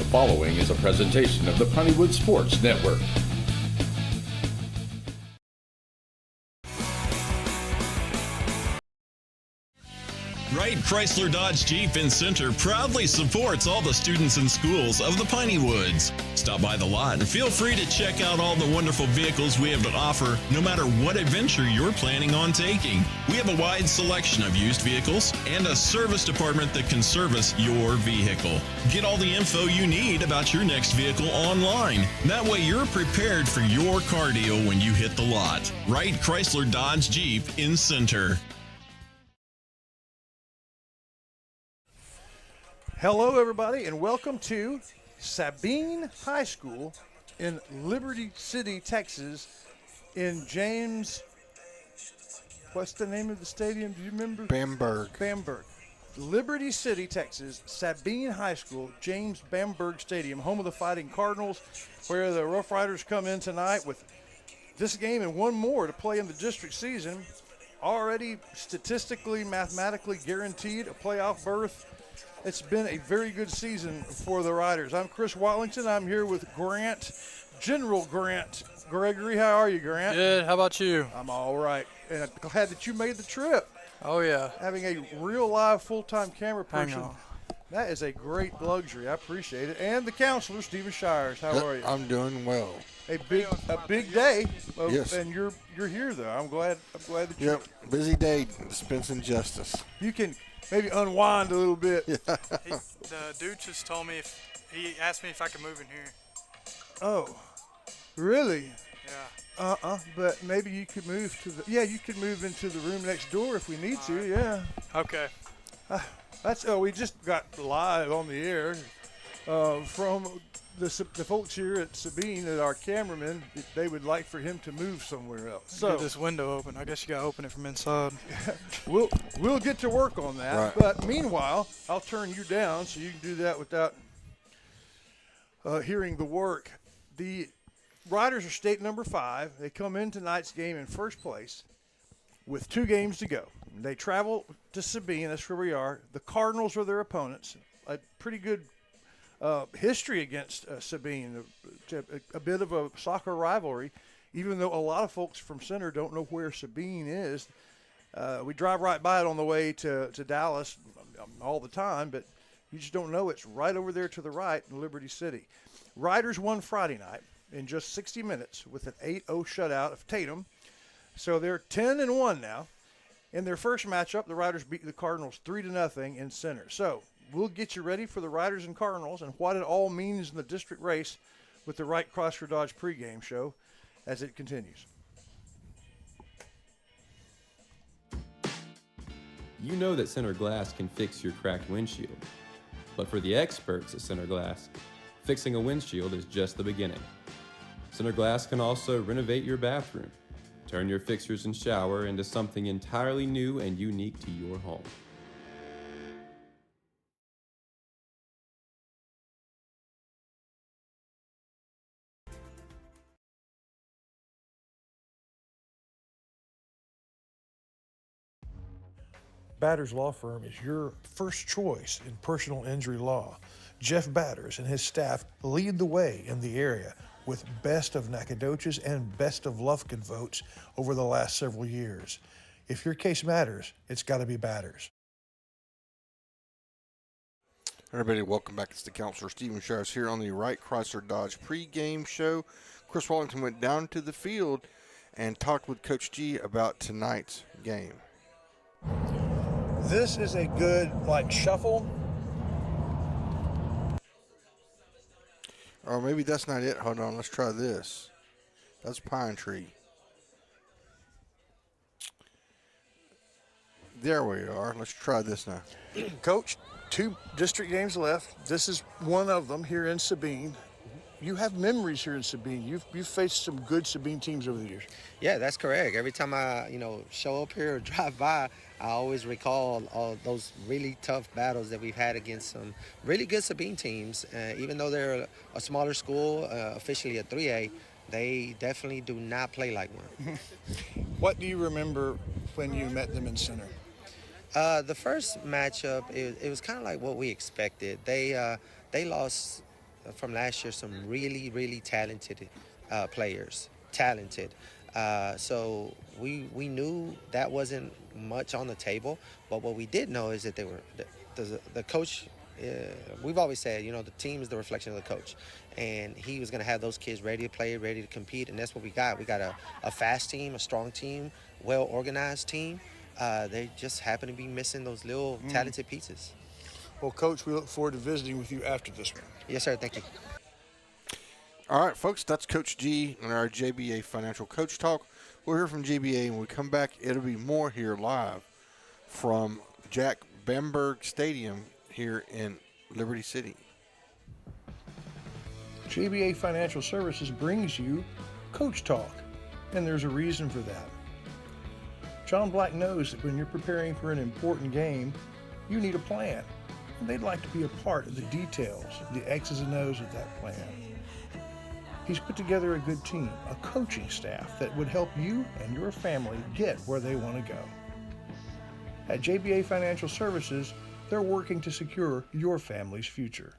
following is a presentation of the Pontywood Sports Network. Wright Chrysler Dodge Jeep in Center proudly supports all the students and schools of the Piney Woods. Stop by the lot and feel free to check out all the wonderful vehicles we have to offer, no matter what adventure you're planning on taking. We have a wide selection of used vehicles and a service department that can service your vehicle. Get all the info you need about your next vehicle online. That way you're prepared for your car deal when you hit the lot. Wright Chrysler Dodge Jeep in Center. Hello, everybody, and welcome to Sabine High School in Liberty City, Texas, in James. What's the name of the stadium? Do you remember? Bamberg. Liberty City, Texas, Sabine High School, James Bamberg Stadium, home of the Fighting Cardinals, where the Rough Riders come in tonight with this game and one more to play in the district season. Already statistically, mathematically guaranteed a playoff berth. It's been a very good season for the Riders. I'm Chris Watlington. I'm here with General Grant Gregory. How are you, Grant? Good. How about you? I'm all right. And I'm glad that you made the trip. Oh, yeah. Having a real live full-time camera Hang person, on. that is a great luxury. I appreciate it. And the counselor, Stephen Shires. How are you? I'm doing well. A big day. Yes. And you're here, though. I'm glad that you. Yep, busy day dispensing justice. You can maybe unwind a little bit. The dude just told me he asked me if I could move in here. Oh, really? Yeah. But maybe you could move you could move into the room next door if we need to, yeah. Okay. We just got live on the air from the folks here at Sabine, that our cameraman, they would like for him to move somewhere else. So Get this window open. I guess you got to open it from inside. we'll get to work on that. Right. But meanwhile, I'll turn you down so you can do that without hearing the work. The Riders are state number 5. They come in tonight's game in first place with 2 games to go. They travel to Sabine. That's where we are. The Cardinals are their opponents. A pretty good history against Sabine. A bit of a soccer rivalry, even though a lot of folks from Center don't know where Sabine is. We drive right by it on the way to Dallas all the time, but you just don't know it's right over there to the right in Liberty City. Riders won Friday night in just 60 minutes with an 8-0 shutout of Tatum. So they're 10-1 now. In their first matchup, the Riders beat the Cardinals 3-0 in Center. So we'll get you ready for the Riders and Cardinals and what it all means in the district race with the Wright Chrysler Dodge pregame show as it continues. You know that Center Glass can fix your cracked windshield. But for the experts at Center Glass, fixing a windshield is just the beginning. Center Glass can also renovate your bathroom, turn your fixtures and shower into something entirely new and unique to your home. Batters Law Firm is your first choice in personal injury law. Jeff Batters and his staff lead the way in the area with Best of Nacogdoches and Best of Lufkin votes over the last several years. If your case matters, it's got to be Batters. Everybody, welcome back. It's the counselor, Stephen Shires, here on the Wright Chrysler Dodge pregame show. Chris Wallington went down to the field and talked with Coach G about tonight's game. This is a good, shuffle. Or maybe that's not it. Hold on, let's try this. That's Pine Tree. There we are. Let's try this now. Coach, 2 district games left. This is one of them here in Sabine. You have memories here in Sabine. You've faced some good Sabine teams over the years. Yeah, that's correct. Every time I, show up here or drive by, I always recall all those really tough battles that we've had against some really good Sabine teams. Even though they're a smaller school, officially a 3A, they definitely do not play like one. What do you remember when you met them in Center? The first matchup, it was kind of like what we expected. They lost from last year some really, really talented players. Talented. So we knew that wasn't much on the table, but what we did know is that they were the coach. We've always said, you know, the team is the reflection of the coach, and he was going to have those kids ready to play, ready to compete, and that's what we got. We got a fast team, a strong team, well-organized team. They just happen to be missing those little talented pieces. Well, Coach, we look forward to visiting with you after this one. Yes, sir. Thank you. All right, folks, that's Coach G and our JBA Financial Coach Talk. We'll hear from JBA, and when we come back, it'll be more here live from Jack Bamberg Stadium here in Liberty City. JBA Financial Services brings you Coach Talk, and there's a reason for that. John Black knows that when you're preparing for an important game, you need a plan, and they'd like to be a part of the details, the X's and O's of that plan. He's put together a good team, a coaching staff that would help you and your family get where they want to go. At JBA Financial Services, they're working to secure your family's future.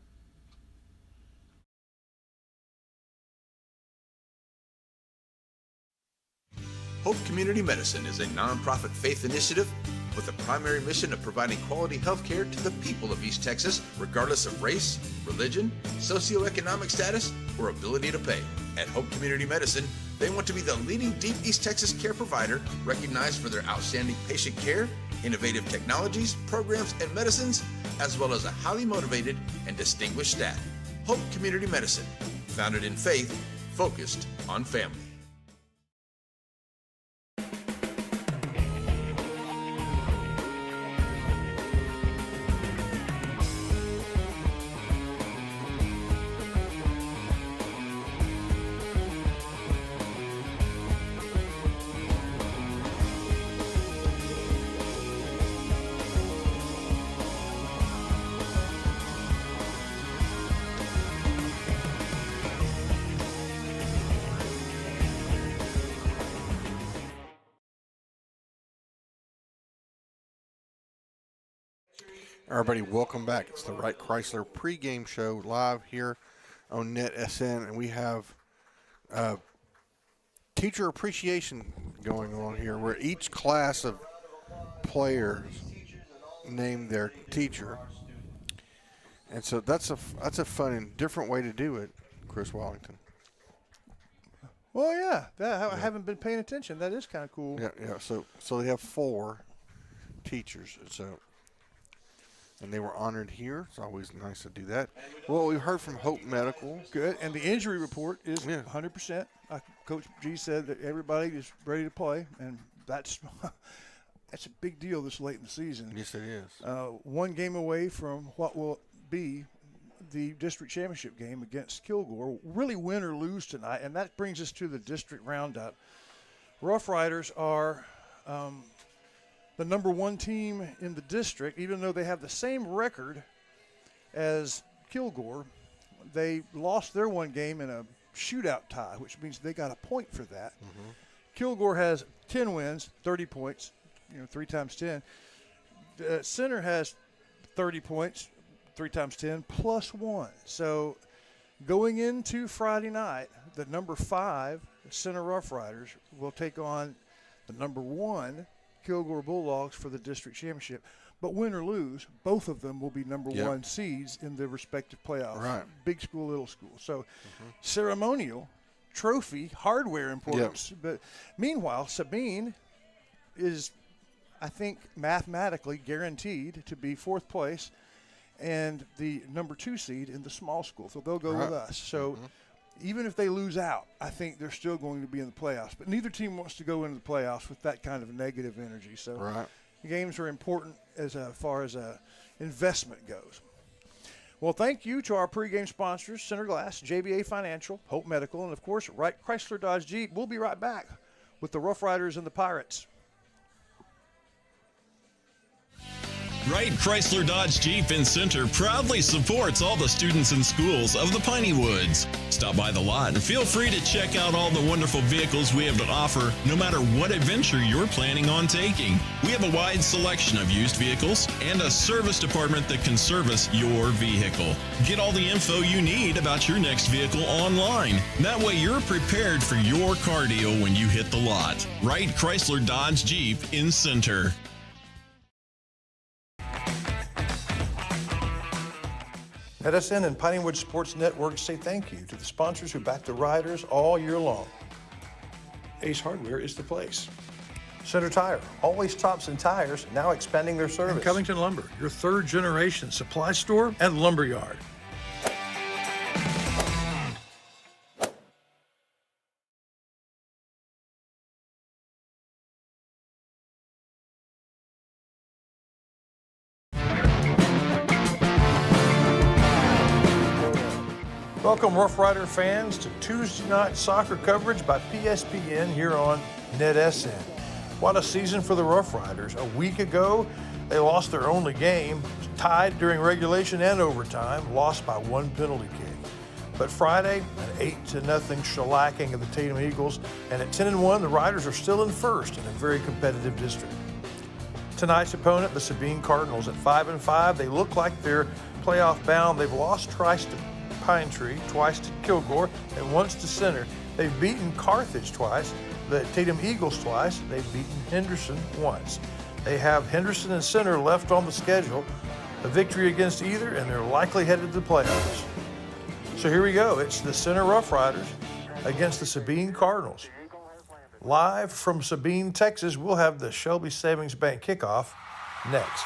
Hope Community Medicine is a nonprofit faith initiative with a primary mission of providing quality health care to the people of East Texas, regardless of race, religion, socioeconomic status, or ability to pay. At Hope Community Medicine, they want to be the leading deep East Texas care provider recognized for their outstanding patient care, innovative technologies, programs, and medicines, as well as a highly motivated and distinguished staff. Hope Community Medicine, founded in faith, focused on family. Everybody, welcome back. It's the Wright Chrysler pregame show live here on NETSN, and we have teacher appreciation going on here, where each class of players name their teacher, and so that's a fun and different way to do it, Chris Wellington. Well, yeah, I haven't been paying attention. That is kind of cool. Yeah. So they have 4 teachers, and they were honored here. It's always nice to do that. Well, we heard from Hope Medical. Good, and the injury report is 100%. Coach G said that everybody is ready to play, and that's a big deal this late in the season. Yes, it is. 1 game away from what will be the district championship game against Kilgore. Really win or lose tonight, and that brings us to the district roundup. Rough Riders are the number 1 team in the district, even though they have the same record as Kilgore. They lost their 1 game in a shootout tie, which means they got a point for that. Mm-hmm. Kilgore has 10 wins, 30 points, 3 times 10. Center has 30 points, 3 times 10, plus 1. So going into Friday night, the number 5 Center Rough Riders will take on the number 1 Kilgore Bulldogs for the district championship. But win or lose, both of them will be number 1 seeds in the respective playoffs. Right. Big school, little school. So ceremonial, trophy, hardware importance. Yep. But meanwhile, Sabine is, I think, mathematically guaranteed to be 4th place and the number 2 seed in the small school. So they'll go with us. So even if they lose out, I think they're still going to be in the playoffs. But neither team wants to go into the playoffs with that kind of negative energy. So the games are important as far as investment goes. Well, thank you to our pregame sponsors, Center Glass, JBA Financial, Hope Medical, and, of course, Wright Chrysler Dodge Jeep. We'll be right back with the Rough Riders and the Pirates. Wright Chrysler Dodge Jeep in Center proudly supports all the students and schools of the Piney Woods. Stop by the lot and feel free to check out all the wonderful vehicles we have to offer, no matter what adventure you're planning on taking. We have a wide selection of used vehicles and a service department that can service your vehicle. Get all the info you need about your next vehicle online. That way you're prepared for your car deal when you hit the lot. Wright Chrysler Dodge Jeep in Center. NETSN and Pineywood Sports Network say thank you to the sponsors who back the Riders all year long. Ace Hardware is the place. Center Tire, always tops in tires, now expanding their service. And Covington Lumber, your third generation supply store and lumber yard. Welcome, Rough Rider fans, to Tuesday night soccer coverage by PSPN here on NETSN. What a season for the Rough Riders. A week ago, they lost their only game, tied during regulation and overtime, lost by one penalty kick. But Friday, an 8-0 shellacking of the Tatum Eagles, and at 10-1, the Riders are still in first in a very competitive district. Tonight's opponent, the Sabine Cardinals, at 5-5, they look like they're playoff bound. They've lost twice to Pine Tree, twice to Kilgore, and once to Center. They've beaten Carthage twice, the Tatum Eagles twice. They've beaten Henderson once. They have Henderson and Center left on the schedule, a victory against either, and they're likely headed to the playoffs. So here we go. It's the Center Rough Riders against the Sabine Cardinals. Live from Sabine, Texas, we'll have the Shelby Savings Bank kickoff next.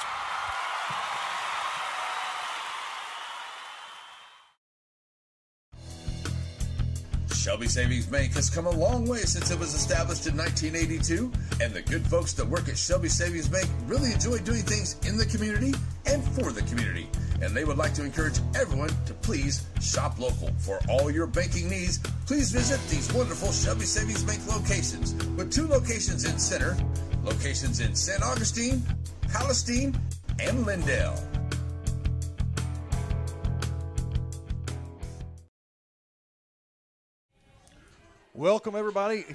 Shelby Savings Bank has come a long way since it was established in 1982, and the good folks that work at Shelby Savings Bank really enjoy doing things in the community and for the community. And they would like to encourage everyone to please shop local. For all your banking needs, please visit these wonderful Shelby Savings Bank locations, with 2 locations in Center, locations in St. Augustine, Palestine, and Lindale. Welcome, everybody.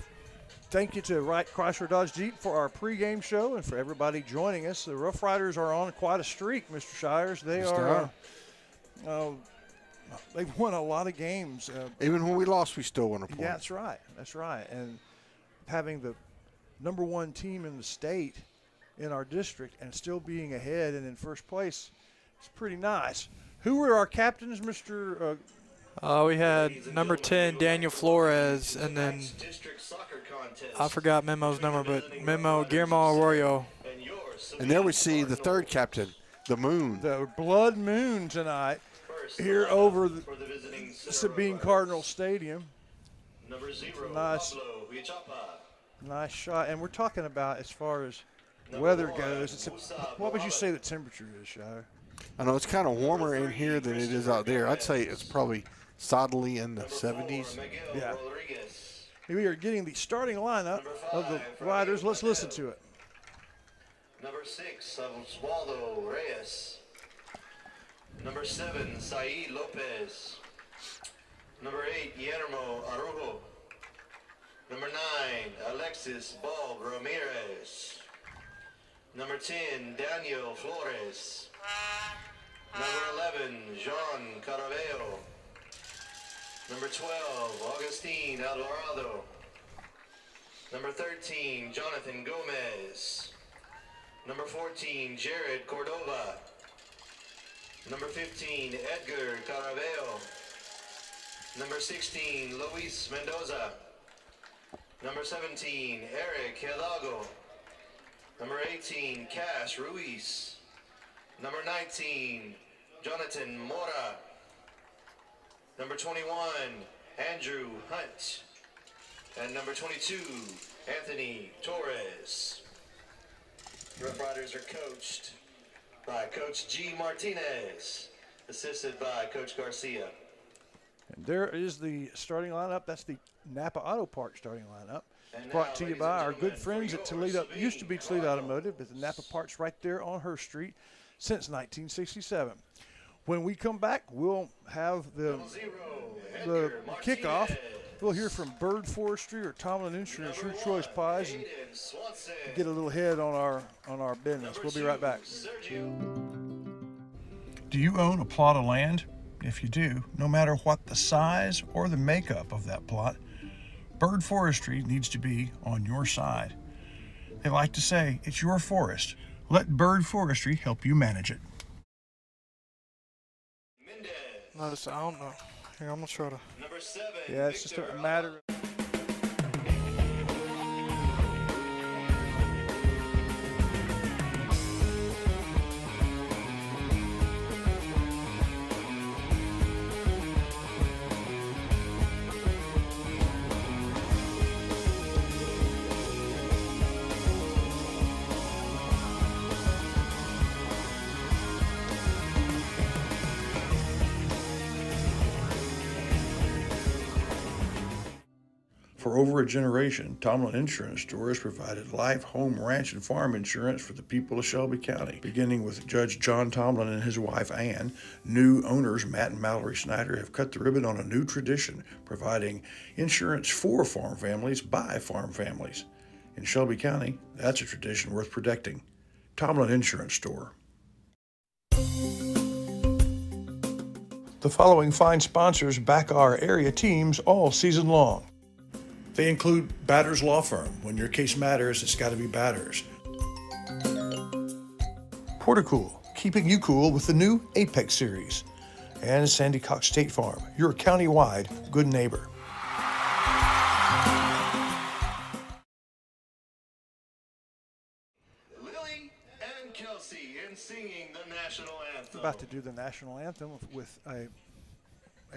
Thank you to Wright Chrysler Dodge Jeep for our pregame show and for everybody joining us. The Rough Riders are on quite a streak, Mr. Shires. They are. They've won a lot of games. Even when we lost, we still won a point. Yeah, that's right. That's right. And having the number 1 team in the state in our district and still being ahead and in first place, it's pretty nice. Who were our captains, Mr. We had number 10, Daniel Flores, and then I forgot Memo's number, but Memo Guillermo Arroyo. And there we see the third captain, the Moon. The Blood Moon tonight here over the Sabine Cardinal Stadium. Nice shot. And we're talking about, as far as weather goes, what would you say the temperature is, Shire? I know it's kind of warmer in here than it is out there. I'd say it's probably solidly in the 70s. Yeah. We are getting the starting lineup of the Riders. Let's listen to it. Number 6, Oswaldo Reyes. Number 7, Said Lopez. Number 8, Guillermo Arujo. Number 9, Alexis Bob Ramirez. Number 10, Daniel Flores. Number 11, Jean Carabello. Number 12, Augustine Alvarado. Number 13, Jonathan Gomez. Number 14, Jared Cordova. Number 15, Edgar Carabello. Number 16, Luis Mendoza. Number 17, Eric Hidalgo. Number 18, Cash Ruiz. Number 19, Jonathan Mora. Number 21, Andrew Hunt. And number 22, Anthony Torres. Rough Riders are coached by Coach G. Martinez, assisted by Coach Garcia. And there is the starting lineup. That's the Napa Auto Parts starting lineup. Brought to you by our good friends at Toledo. Used to be Toledo Automotive, but the Napa Parts right there on Hurst Street. since 1967. When we come back, we'll have the kickoff. We'll hear from Bird Forestry or Tomlin Insurance, your choice pies, and get a little head on our business. We'll be right back. Do you own a plot of land? If you do, no matter what the size or the makeup of that plot, Bird Forestry needs to be on your side. They like to say, it's your forest. Let Bird Forestry help you manage it. Notice, I don't know. Here, I'm going to try to. Yeah, it's just a matter of. For over a generation, Tomlin Insurance Store has provided life, home, ranch, and farm insurance for the people of Shelby County. Beginning with Judge John Tomlin and his wife Ann, new owners Matt and Mallory Snyder have cut the ribbon on a new tradition, providing insurance for farm families by farm families. In Shelby County, that's a tradition worth protecting. Tomlin Insurance Store. The following fine sponsors back our area teams all season long. They include Batters Law Firm. When your case matters, it's got to be Batters. Portacool, keeping you cool with the new Apex series. And Sandy Cox State Farm, your county-wide good neighbor. Lily and Kelsey in singing the national anthem. About to do the national anthem with a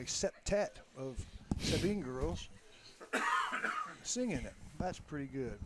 septet of Sabine girls singing it. That's pretty good.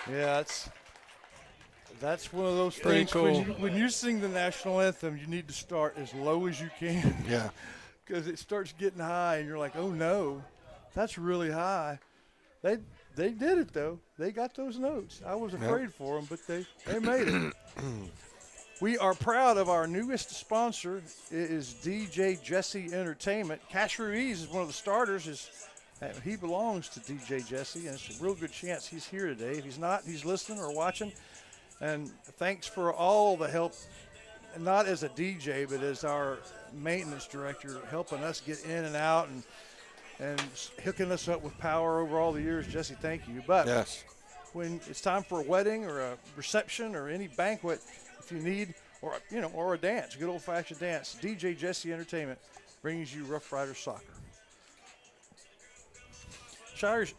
Yeah, that's one of those Pretty things. cool. When you sing the national anthem, you need to start as low as you can. Yeah. Because it starts getting high, and you're like, oh no, that's really high. They did it though. They got those notes. I was afraid for them, but they made it. We are proud of our newest sponsor. It is DJ Jesse Entertainment. Cash Ruiz is one of the starters. He belongs to DJ Jesse, and it's a real good chance he's here today. If he's not, he's listening or watching. And thanks for all the help, not as a DJ, but as our maintenance director, helping us get in and out and hooking us up with power over all the years. Jesse, thank you. But Yes. when it's time for a wedding or a reception or any banquet, if you need, or a dance, a good old-fashioned dance, DJ Jesse Entertainment brings you Rough Riders soccer. Shire's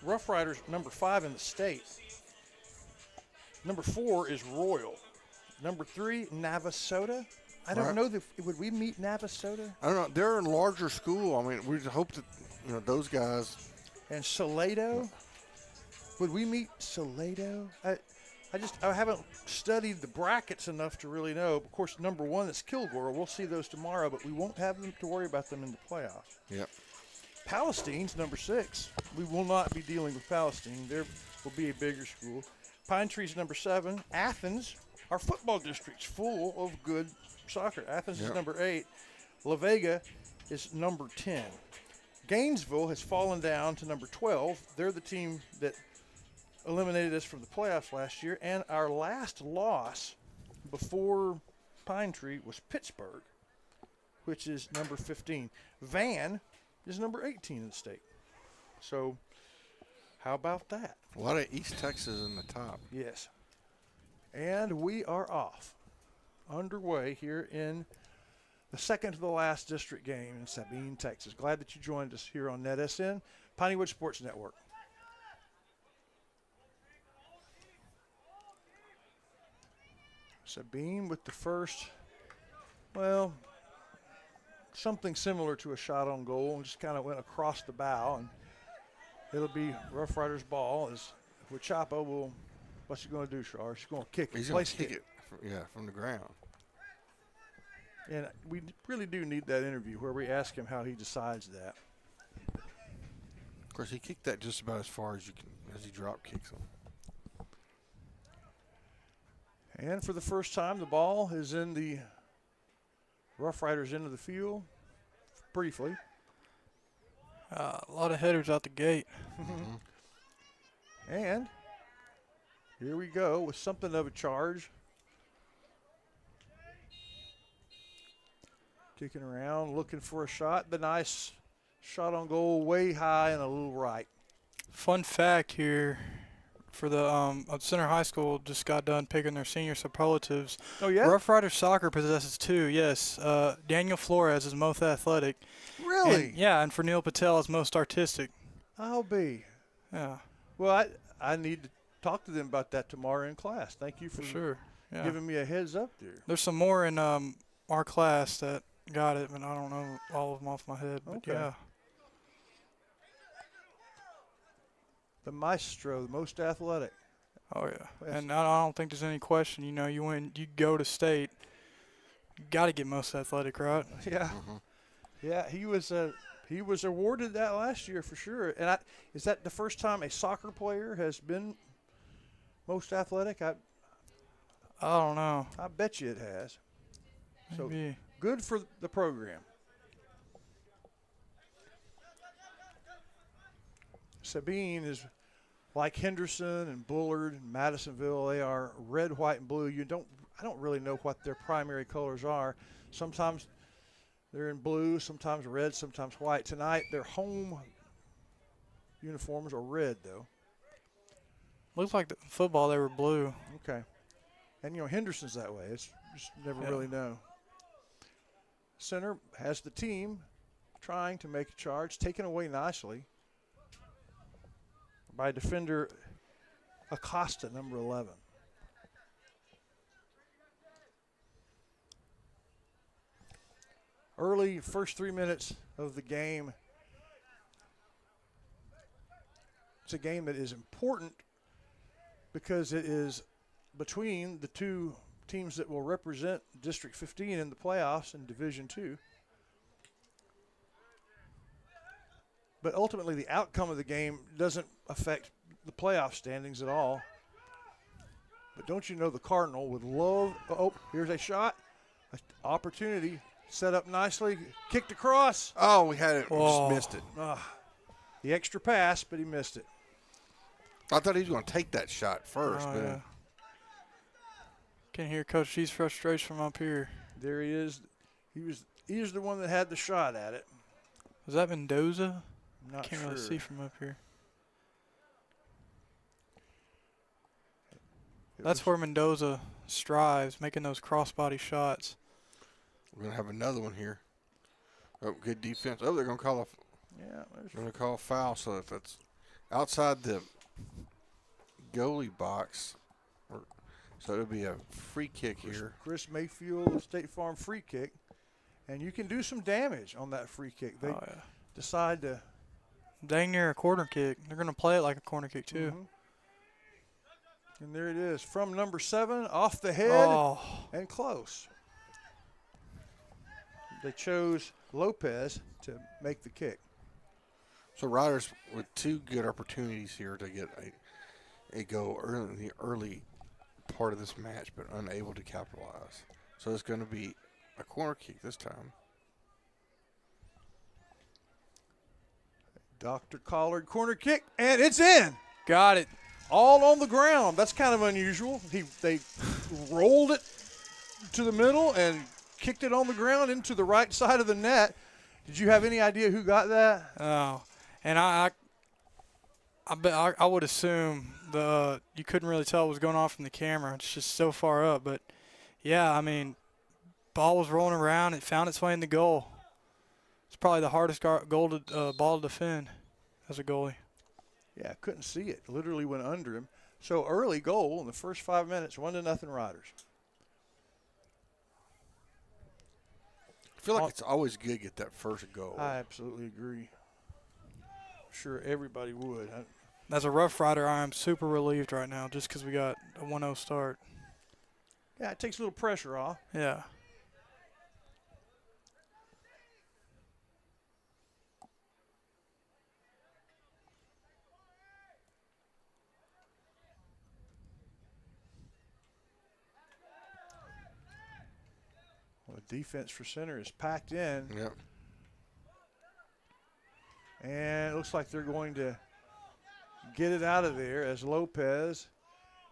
Rough Riders number 5 in the state. Number 4 is Royal. Number 3, Navasota. I don't know would we meet Navasota? I don't know. They're a larger school. I mean, we hope that those guys. And Salado. Would we meet Salado? I haven't studied the brackets enough to really know. Of course, number 1 is Kilgore. We'll see those tomorrow, but we won't have them to worry about them in the playoffs. Yep. Palestine's number 6. We will not be dealing with Palestine. There will be a bigger school. Pine Tree's number 7. Athens, our football district's full of good soccer. Athens is number 8. La Vega is number 10. Gainesville has fallen down to number 12. They're the team that eliminated us from the playoffs last year. And our last loss before Pine Tree was Pittsburgh, which is number 15. Van is number 18 in the state. So how about that? A lot of East Texas in the top. Yes. And we are off. Underway here in the second to the last district game in Sabine, Texas. Glad that you joined us here on NETSN, Pineywood Sports Network. Sabine with the first, well, something similar to a shot on goal, and just kind of went across the bow, and it'll be Rough Riders' ball. As with Chapo, what's he going to do, Shar? He's going to kick it. He's going to kick it, from the ground. And we really do need that interview where we ask him how he decides that. Of course, he kicked that just about as far as you can, as he drop kicks them. And for the first time, the ball is in the Rough Riders' end of the field, briefly. A lot of headers out the gate. And here we go with something of a charge. Kicking around, looking for a shot. The nice shot on goal, way high and a little right. Fun fact here for the Center High School just got done picking their senior superlatives. Oh, yeah? Rough Riders soccer possesses 2, yes. Daniel Flores is most athletic. Really? And for Neil Patel is most artistic. I'll be. Yeah. Well, I need to talk to them about that tomorrow in class. Thank you for sure. Yeah. giving me a heads up there. There's some more in our class that got it, but I don't know all of them off my head. But Okay. yeah. The maestro, the most athletic. Oh, yeah. Yes. And I don't think there's any question. You know, you go to state, you got to get most athletic, right? Yeah. Yeah, he was awarded that last year for sure. And is that the first time a soccer player has been most athletic? I don't know. I bet you it has. Maybe. So good for the program. Sabine is like Henderson and Bullard and Madisonville. They are red, white, and blue. I don't really know what their primary colors are. Sometimes they're in blue, sometimes red, sometimes white. Tonight, their home uniforms are red, though. Looks like the football they were blue. Okay. And, Henderson's that way. It's just never really know. Center has the team trying to make a charge, taken away nicely by defender Acosta, number 11. Early first 3 minutes of the game. It's a game that is important because it is between the two teams that will represent District 15 in the playoffs in Division II. But ultimately, the outcome of the game doesn't affect the playoff standings at all. But don't you know the Cardinal would love – oh, here's a shot. An opportunity set up nicely. Kicked across. Oh, we had it. We just missed it. The extra pass, but he missed it. I thought he was going to take that shot first. Oh, but yeah. Can hear Coach G's frustration from up here. There he is. He was the one that had the shot at it. Was that Mendoza? Not Can't sure. really see from up here. That's where Mendoza strives, making those crossbody shots. We're going to have another one here. Oh, good defense. Oh, they're going to call a foul. So if it's outside the goalie box, so it'll be a free kick here. Chris Mayfield, State Farm free kick. And you can do some damage on that free kick. They decide to. Dang near a corner kick. They're going to play it like a corner kick, too. Mm-hmm. And there it is. From number 7, off the head and close. They chose Lopez to make the kick. So Riders with 2 good opportunities here to get a goal early in the early part of this match, but unable to capitalize. So it's going to be a corner kick this time. Dr. Collard corner kick, and it's in. Got it. All on the ground. That's kind of unusual. They rolled it to the middle and kicked it on the ground into the right side of the net. Did you have any idea who got that? Oh, and I would assume you couldn't really tell what was going on from the camera. It's just so far up. But, yeah, I mean, ball was rolling around. It found its way in the goal. It's probably the hardest ball to defend as a goalie. Yeah, couldn't see it. Literally went under him. So early goal in the first 5 minutes, 1-0 Riders. I feel like it's always good to get that first goal. I absolutely agree. Sure, everybody would. As a Rough Rider, I am super relieved right now just because we got a 1-0 start. Yeah, it takes a little pressure off. Yeah. Well, the defense for center is packed in. Yep. And it looks like they're going to get it out of there as Lopez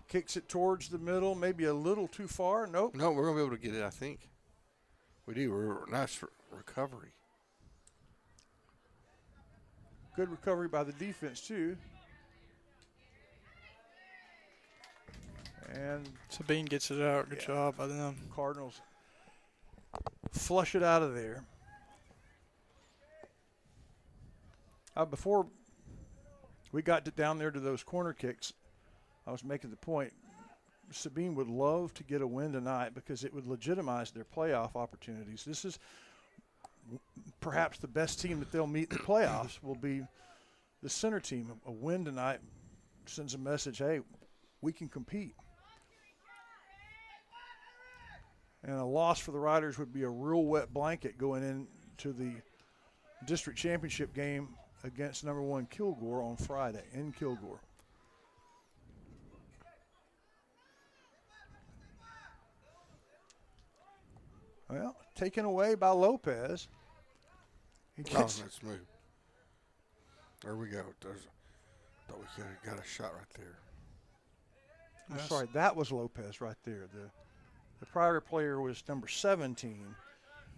kicks it towards the middle, maybe a little too far. Nope. No, we're going to be able to get it, I think. We do. We're nice recovery. Good recovery by the defense, too. And Sabine gets it out. Good job by them. Cardinals flush it out of there. Before we got down there to those corner kicks, I was making the point, Sabine would love to get a win tonight because it would legitimize their playoff opportunities. This is perhaps the best team that they'll meet in the playoffs will be the center team. A win tonight sends a message, hey, we can compete. And a loss for the Riders would be a real wet blanket going into the district championship game against number 1 Kilgore on Friday in Kilgore. Well, taken away by Lopez. Let's move. There we go. Thought we got a shot right there. I'm sorry, that was Lopez right there. The prior player was number 17,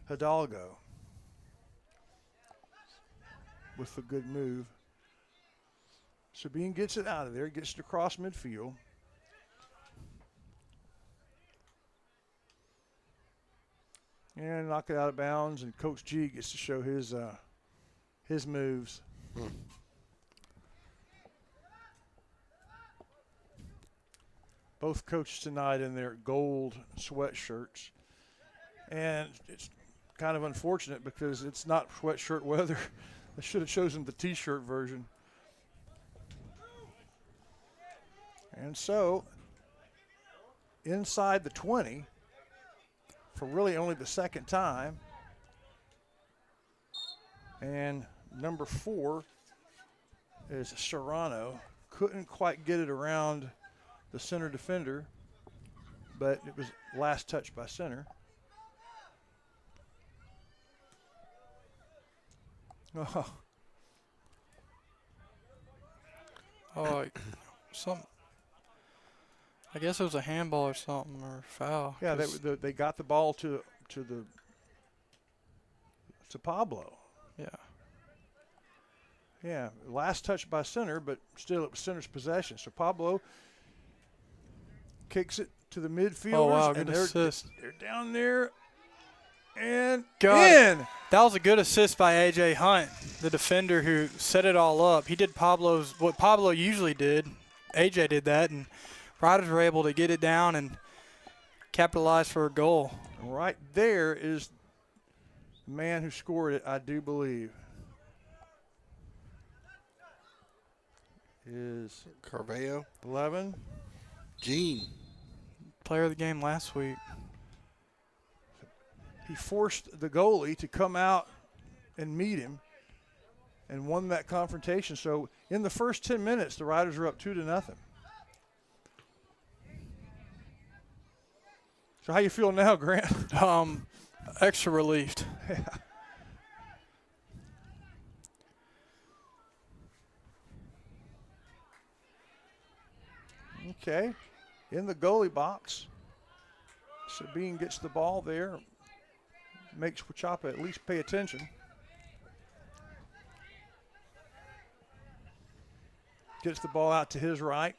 Hidalgo, with a good move. Sabine gets it out of there, gets it across midfield. And knock it out of bounds, and Coach G gets to show his moves. Both coaches tonight in their gold sweatshirts. And it's kind of unfortunate because it's not sweatshirt weather. I should have chosen the T-shirt version. And so, inside the 20, for really only the second time, and number 4 is Serrano. Couldn't quite get it around the center defender, but it was last touch by center. I guess it was a handball or something or foul. Yeah, they got the ball to Pablo. Yeah. Yeah, last touch by center, but still it was center's possession. So Pablo kicks it to the midfielders. Oh, wow, and good assist. They're down there and in. That was a good assist by A.J. Hunt, the defender who set it all up. He did what Pablo usually did. A.J. did that, and Riders were able to get it down and capitalize for a goal. Right there is the man who scored it, I do believe. Is Carvalho. 11. Gene. Player of the game last week. He forced the goalie to come out and meet him. and won that confrontation. So in the first 10 minutes, the Riders are up 2-0. So how you feel now, Grant? Extra relieved. Yeah. Okay, in the goalie box, Sabine gets the ball there, makes Wachapa at least pay attention. Gets the ball out to his right,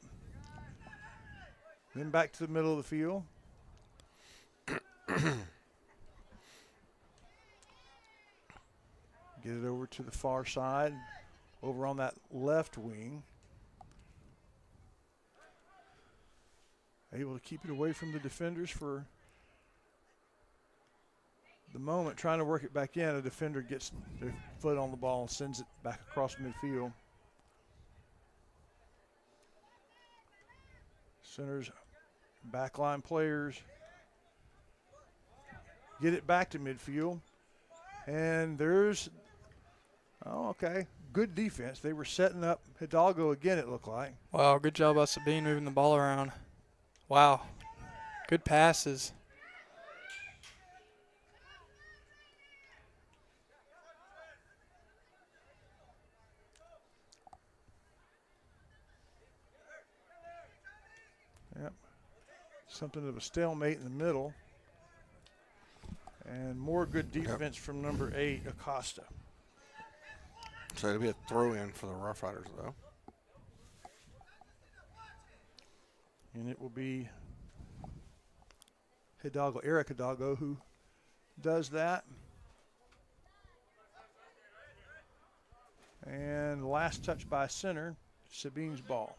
then back to the middle of the field. Get it over to the far side, over on that left wing. Able to keep it away from the defenders for the moment, trying to work it back in. A defender gets their foot on the ball and sends it back across midfield. Centers, backline players get it back to midfield. And there's, good defense. They were setting up Hidalgo again, it looked like. Wow, good job by Sabine moving the ball around. Wow, good passes. Yep. Something of a stalemate in the middle. And more good defense from number 8, Acosta. So it'll be a throw-in for the Rough Riders, though. And it will be Eric Hidalgo, who does that. And last touch by center, Sabine's ball.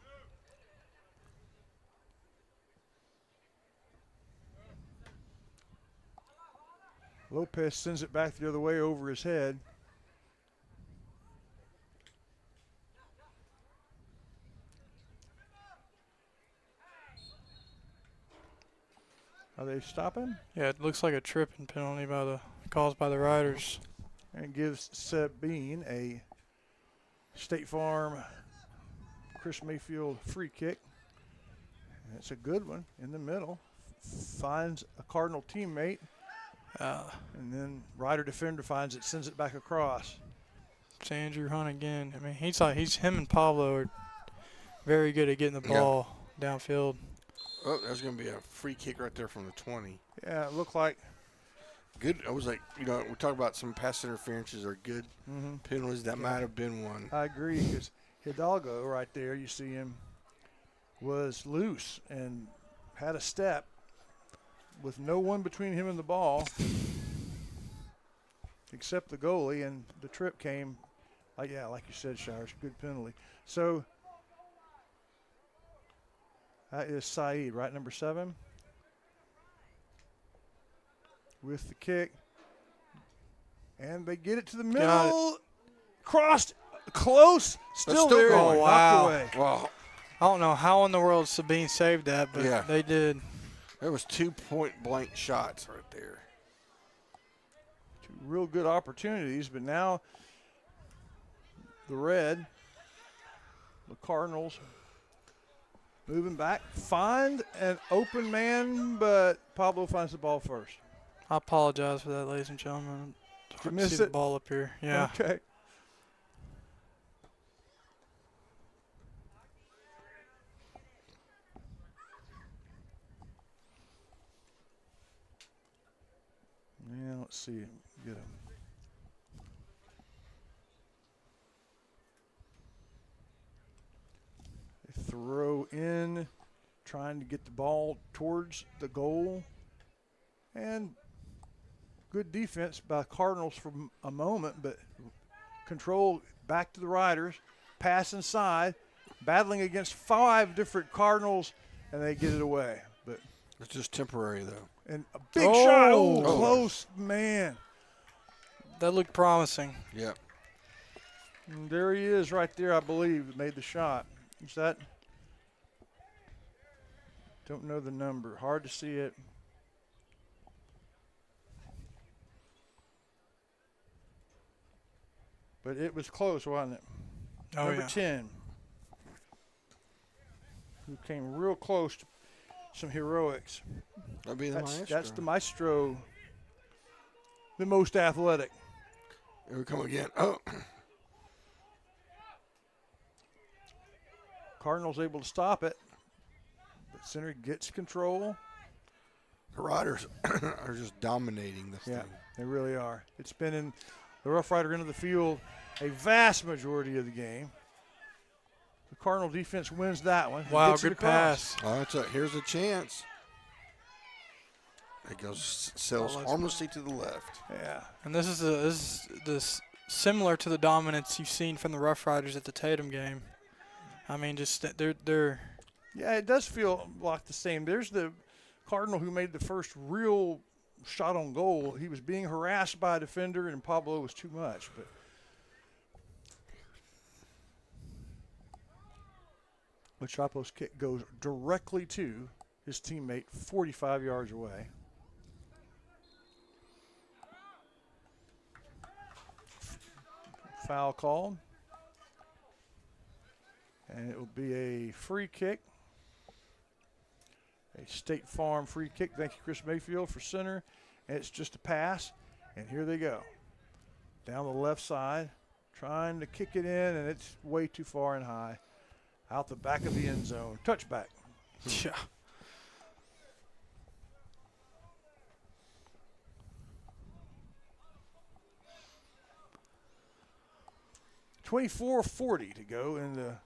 Lopez sends it back the other way over his head. Are they stopping? Yeah, it looks like a tripping penalty caused by the Riders. And gives Sabine a State Farm Chris Mayfield free kick. And it's a good one in the middle. Finds a Cardinal teammate. And then Rider defender finds it, sends it back across. It's Andrew Hunt again. I mean, him and Pablo are very good at getting the ball downfield. Oh, there's going to be a free kick right there from the 20. Yeah, it looked like. Good. I was like, we talk about some pass interferences are good penalties. That might have been one. I agree, because Hidalgo right there, you see him, was loose and had a step with no one between him and the ball except the goalie, and the trip came, like you said, Shires, good penalty. So that is Saeed, right, number 7, with the kick. And they get it to the middle. Crossed, close, still there. Going. Oh, wow. Knocked away. Wow. I don't know how in the world Sabine saved that, but they did. There was 2 point-blank shots right there. 2 real good opportunities, but now the Cardinals moving back, find an open man, but Pablo finds the ball first. I apologize for that, ladies and gentlemen. It's hard to see the ball up here. Yeah. Okay. Yeah, let's see. Get him. They throw in, trying to get the ball towards the goal. And good defense by Cardinals for a moment, but control back to the Riders. Pass inside, battling against 5 different Cardinals, and they get it away. But it's just temporary, though. And a big shot. Oh, close, man. That looked promising. Yep. And there he is right there, I believe, that made the shot. Is that? Don't know the number. Hard to see it. But it was close, wasn't it? Oh, Number yeah. 10, who came real close to some heroics. That'd be the Maestro. That's the Maestro, the most athletic. Here we come again. Oh, Cardinals able to stop it, but center gets control. the Riders are just dominating this Yeah, thing. they really are. It's been in the Rough Rider into the field a vast majority of the game. The Cardinal defense wins that one. Wow, Gets it good across. pass. All right, here's a chance. It goes, sails harmlessly to the left. Yeah. And this is similar to the dominance you've seen from the Rough Riders at the Tatum game. I mean, just they're Yeah, it does feel like the same. There's the Cardinal who made the first real shot on goal. He was being harassed by a defender, and Pablo was too much. But Machapo's kick goes directly to his teammate 45 yards away. Foul called. And it will be a free kick. A State Farm free kick. Thank you, Chris Mayfield, for center. And it's just a pass. And here they go. Down the left side. Trying to kick it in, and it's way too far and high. Out the back of the end zone. Touchback. yeah. 24:40 to go in the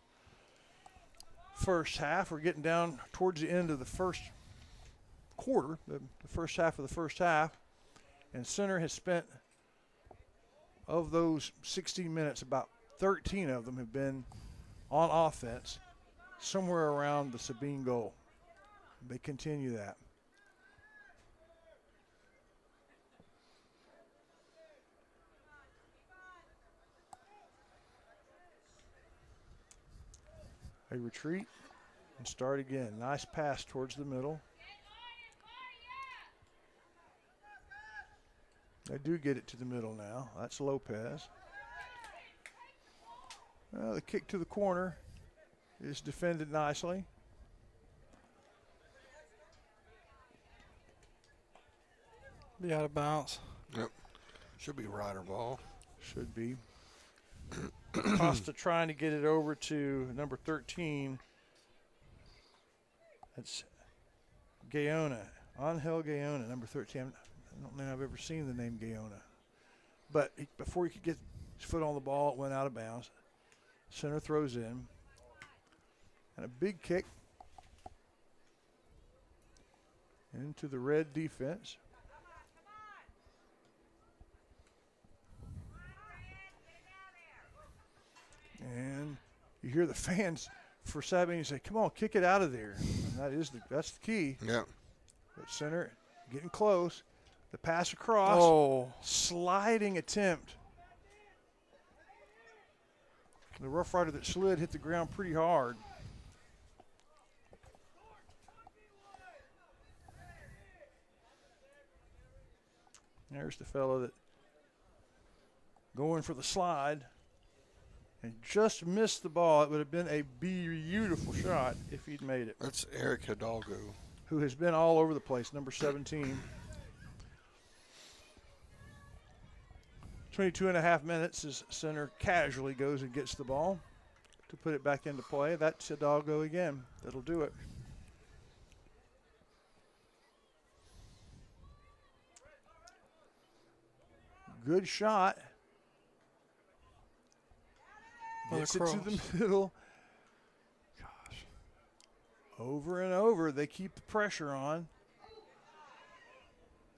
first half. We're getting down towards the end of the first quarter, the first half of the first half. And center has spent, of those 16 minutes, about 13 of them have been on offense, somewhere around the Sabine goal. They continue that. They retreat and start again. Nice pass towards the middle. They do get it to the middle now. That's Lopez. The kick to the corner is defended nicely. Be out of bounds. Yep. Should be Rider ball. Should be. Costa trying to get it over to number 13. That's Gaona. Angel Gaona, number 13. I don't think I've ever seen the name Gaona. But before he could get his foot on the ball, it went out of bounds. Center throws in. And a big kick into the red defense. And you hear the fans for Sabine say, "Come on, kick it out of there." And that's the key. Yeah. But center getting close. The pass across. Oh. Sliding attempt. The Rough Rider that slid hit the ground pretty hard. There's the fellow that going for the slide and just missed the ball. It would have been a beautiful shot if he'd made it. That's Eric Hidalgo. Who has been all over the place, number 17. 22 and a half minutes as center casually goes and gets the ball to put it back into play. That's Hidalgo again. That'll do it. Good shot. Gets it to the middle. Gosh. Over and over, they keep the pressure on.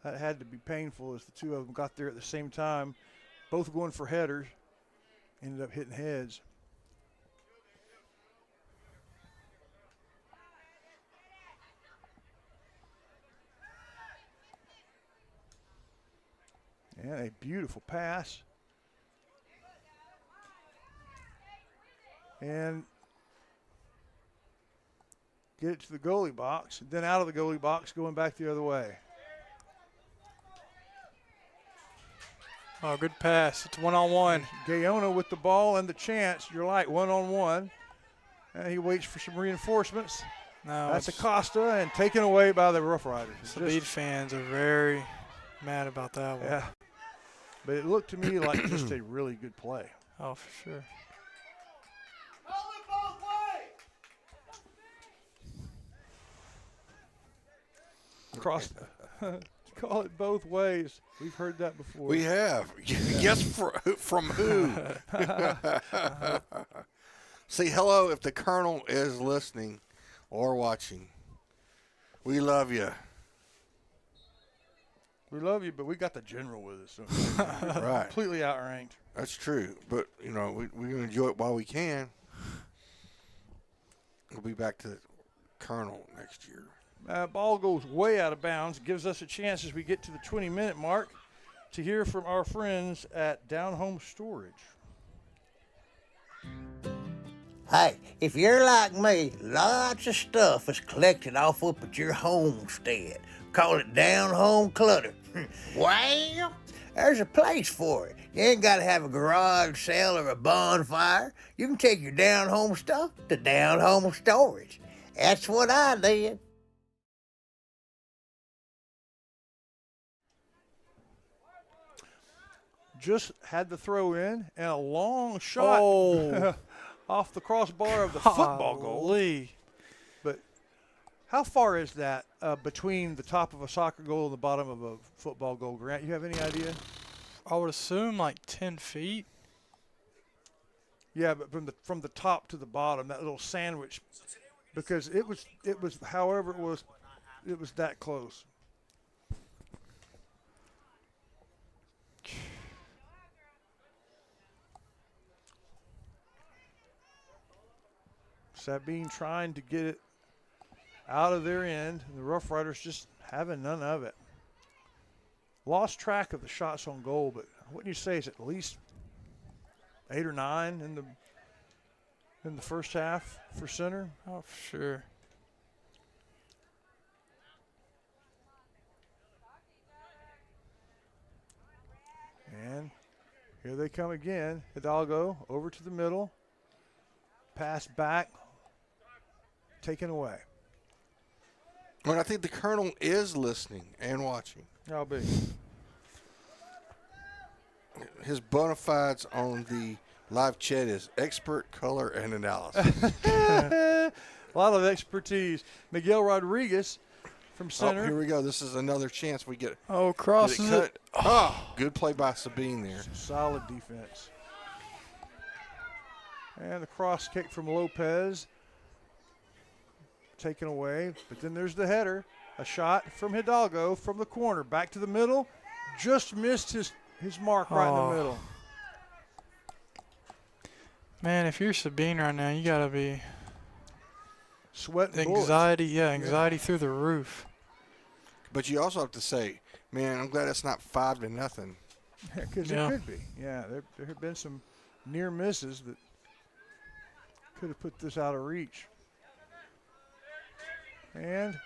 That had to be painful as the two of them got there at the same time. Both going for headers. Ended up hitting heads. And a beautiful pass. And get it to the goalie box. Then out of the goalie box, going back the other way. Oh, good pass. It's one-on-one. Gaona with the ball and the chance. You're like one-on-one. And he waits for some reinforcements. No, That's Acosta and taken away by the Rough Riders. Sabine fans are very mad about that one. Yeah. But it looked to me like just a really good play. Oh, for sure. Cross. Call it both ways. We've heard that before. We have. Yes, from who? Say hello if the Colonel is listening or watching. We love you. We love you, but we got the general with us. So Right. Completely outranked. That's true. But, you know, we're going to enjoy it while we can. We'll be back to the Colonel next year. Ball goes way out of bounds. Gives us a chance as we get to the 20-minute mark to hear from our friends at Down Home Storage. Hey, if you're like me, lots of stuff is collected off up at your homestead. Call it down home clutter. Well, there's a place for it. You ain't got to have a garage sale or a bonfire. You can take your down home stuff to Down Home Storage. That's what I did. Just had the throw in and a long shot off the crossbar of the football goal. Golly. But how far is that between the top of a soccer goal and the bottom of a football goal, Grant? You have any idea? I would assume like 10 feet. Yeah, but from the top to the bottom, that little sandwich, because it was however it was that close. Sabine trying to get it out of their end, and the Rough Riders just having none of it. Lost track of the shots on goal, but wouldn't you say it's at least 8 or 9 in the first half for center? Oh, for sure. And here they come again. Hidalgo over to the middle. Pass back. Taken away. Well, I think the Colonel is listening and watching. I'll be. His bona fides on the live chat is expert color and analysis. A lot of expertise. Miguel Rodriguez from center. Oh, here we go. This is another chance we get. Oh, crosses get it. Oh, good play by Sabine there. Solid defense. And the cross kick from Lopez. Taken away. But then there's the header. A shot from Hidalgo from the corner. Back to the middle. Just missed his mark right in the middle. Man, if you're Sabine right now, you got to be sweating anxiety. bullets. Yeah, anxiety through the roof. But you also have to say, man, I'm glad it's not 5-0. Because it could be. Yeah, there have been some near misses that could have put this out of reach. And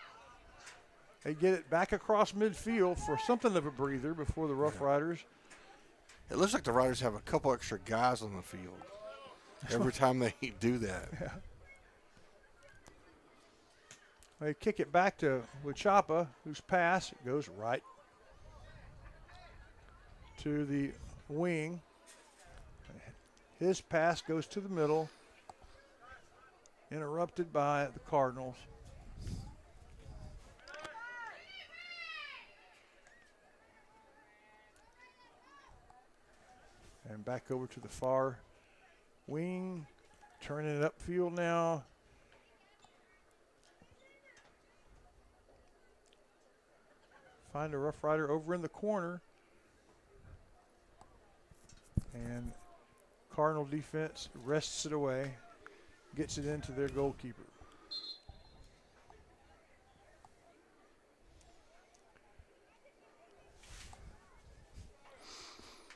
they get it back across midfield for something of a breather before the Rough Riders. It looks like the Riders have a couple extra guys on the field every time they do that. Yeah. They kick it back to Wichapa, whose pass goes right to the wing. His pass goes to the middle, interrupted by the Cardinals. And back over to the far wing, turning it upfield now. Find a Rough Rider over in the corner. And Cardinal defense wrests it away, gets it into their goalkeeper.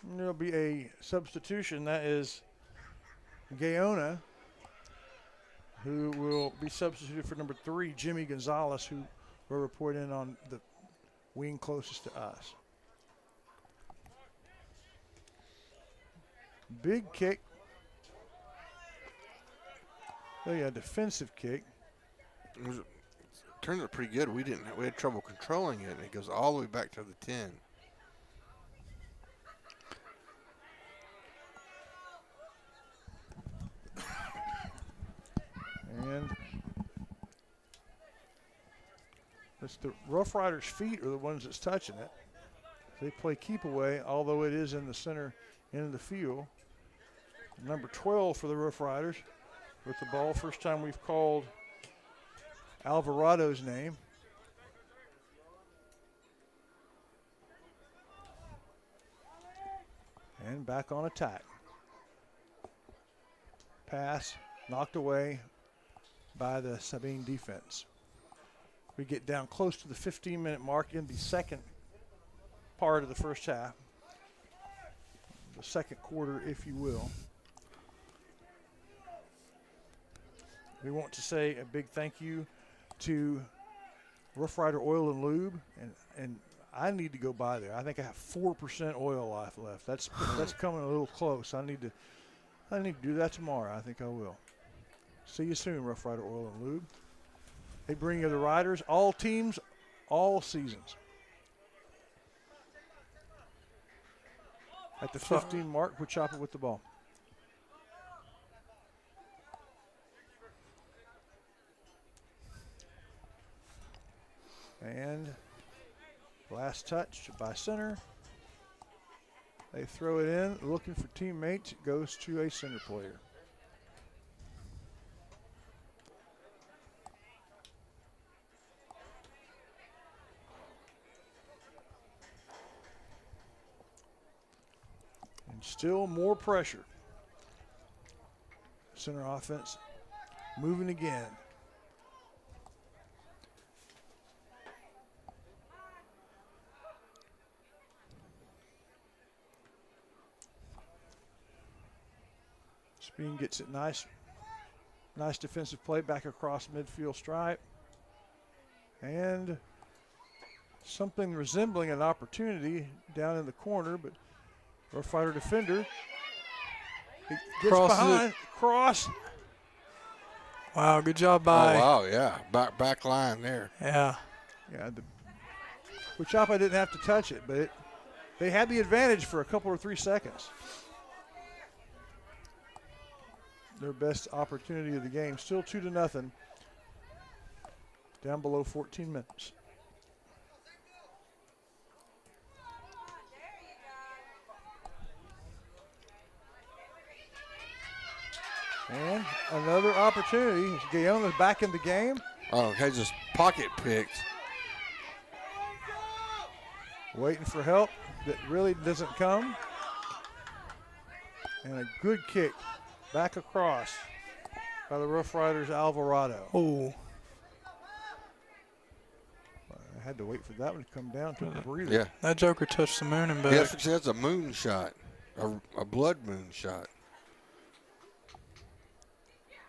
And there'll be a substitution. That is Gaona, who will be substituted for number 3, Jimmy Gonzalez, who will report in on the wing closest to us. Big kick. Oh, yeah, defensive kick. It turned out pretty good. We had trouble controlling it, and it goes all the way back to the 10. And it's the Rough Riders' feet are the ones that's touching it. They play keep away, although it is in the center end of the field. Number 12 for the Rough Riders with the ball. First time we've called Alvarado's name. And back on attack. Pass knocked away by the Sabine defense. We get down close to the 15-minute mark in the second part of the first half. The second quarter, if you will. We want to say a big thank you to Rough Rider Oil and Lube, and I need to go by there. I think I have 4% oil left. That's coming a little close. I need to do that tomorrow. I think I will. See you soon, Rough Rider Oil and Lube. They bring you the riders, all teams, all seasons. At the 15 mark, we chop it with the ball. And last touch by center. They throw it in, looking for teammates. It goes to a center player. And still more pressure. Center offense moving again. Sabine gets it nice defensive play back across midfield stripe. And something resembling an opportunity down in the corner, but Rough Rider defender. He gets behind, cross. Wow, good job by. Oh, wow, yeah. Back line there. Yeah. Yeah, Huichapa didn't have to touch it, but they had the advantage for a couple or 3 seconds. Their best opportunity of the game. Still 2-0. Down below 14 minutes. And another opportunity. Gayona's back in the game. Oh, he just pocket picked. Waiting for help that really doesn't come. And a good kick back across by the Rough Riders' Alvarado. Oh. I had to wait for that one to come down to the breather. Yeah. That joker touched the moon and back. Yes, that's a moon shot, a blood moon shot.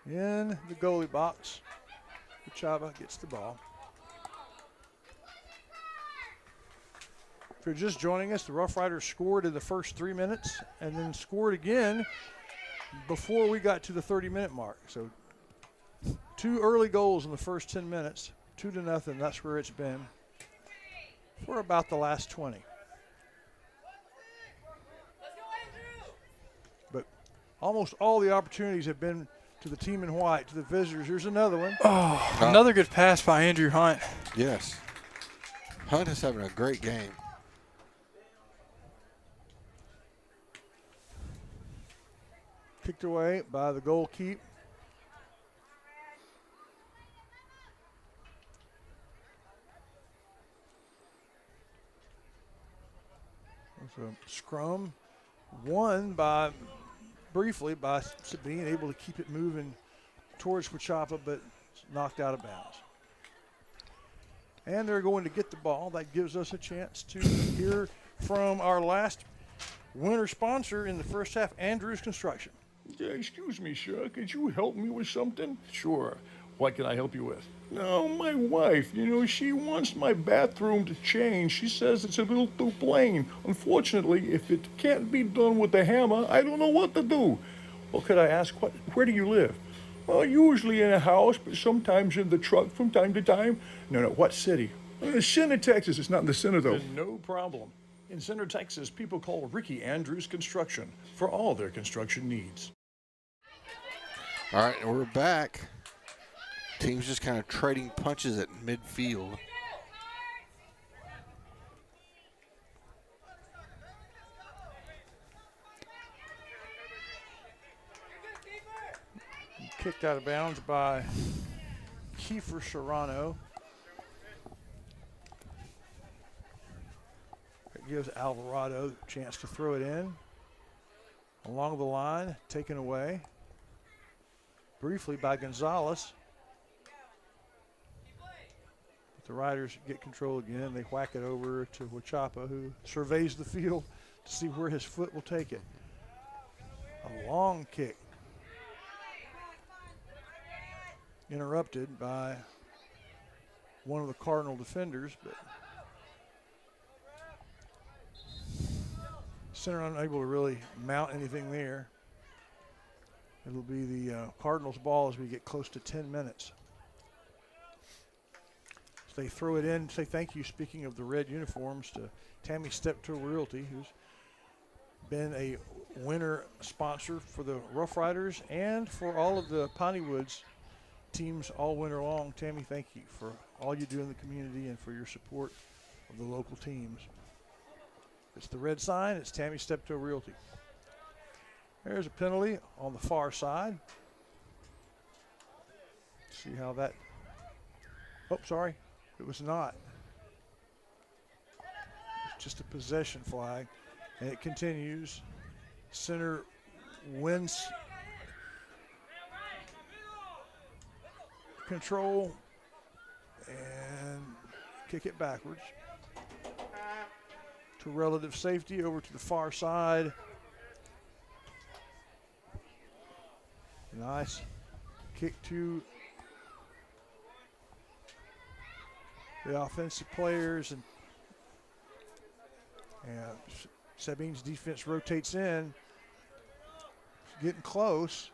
In the goalie box, Huichapa gets the ball. If you're just joining us, the Rough Riders scored in the first 3 minutes and then scored again before we got to the 30-minute mark. So 2 early goals in the first 10 minutes, 2-0. That's where it's been for about the last 20. But almost all the opportunities have been to the team in white, to the visitors. Here's another one. Oh, another good pass by Andrew Hunt. Yes. Hunt is having a great game. Kicked away by the goalkeeper. There's a scrum won briefly by Sabine, able to keep it moving towards Huichapa, but knocked out of bounds. And they're going to get the ball. That gives us a chance to hear from our last winner sponsor in the first half, Andrews Construction. Yeah, excuse me, sir. Could you help me with something? Sure. What can I help you with? No, my wife, she wants my bathroom to change. She says it's a little too plain. Unfortunately, if it can't be done with a hammer, I don't know what to do. Well, could I ask, where do you live? Well, usually in a house, but sometimes in the truck from time to time. No, what city? In the center, Texas. It's not in the center, though. No problem. In Center, Texas, people call Ricky Andrews Construction for all their construction needs. All right, and we're back. Teams just kind of trading punches at midfield. Kicked out of bounds by Kiefer Serrano. It gives Alvarado a chance to throw it in. Along the line, taken away briefly by Gonzalez. But the Riders get control again. They whack it over to Huachapa, who surveys the field to see where his foot will take it. A long kick. Interrupted by one of the Cardinal defenders, but center unable to really mount anything there. It'll be the Cardinals' ball as we get close to 10 minutes. So they throw it in, say thank you, speaking of the red uniforms, to Tammy Steptoe Realty, who's been a winter sponsor for the Rough Riders and for all of the Piney Woods teams all winter long. Tammy, thank you for all you do in the community and for your support of the local teams. It's the red sign. It's Tammy Steptoe Realty. There's a penalty on the far side. See how that. Oh, sorry. It was not. It's just a possession flag. And it continues. Center wins control and kick it backwards to relative safety over to the far side. Nice kick to the offensive players, and Sabine's defense rotates in, getting close.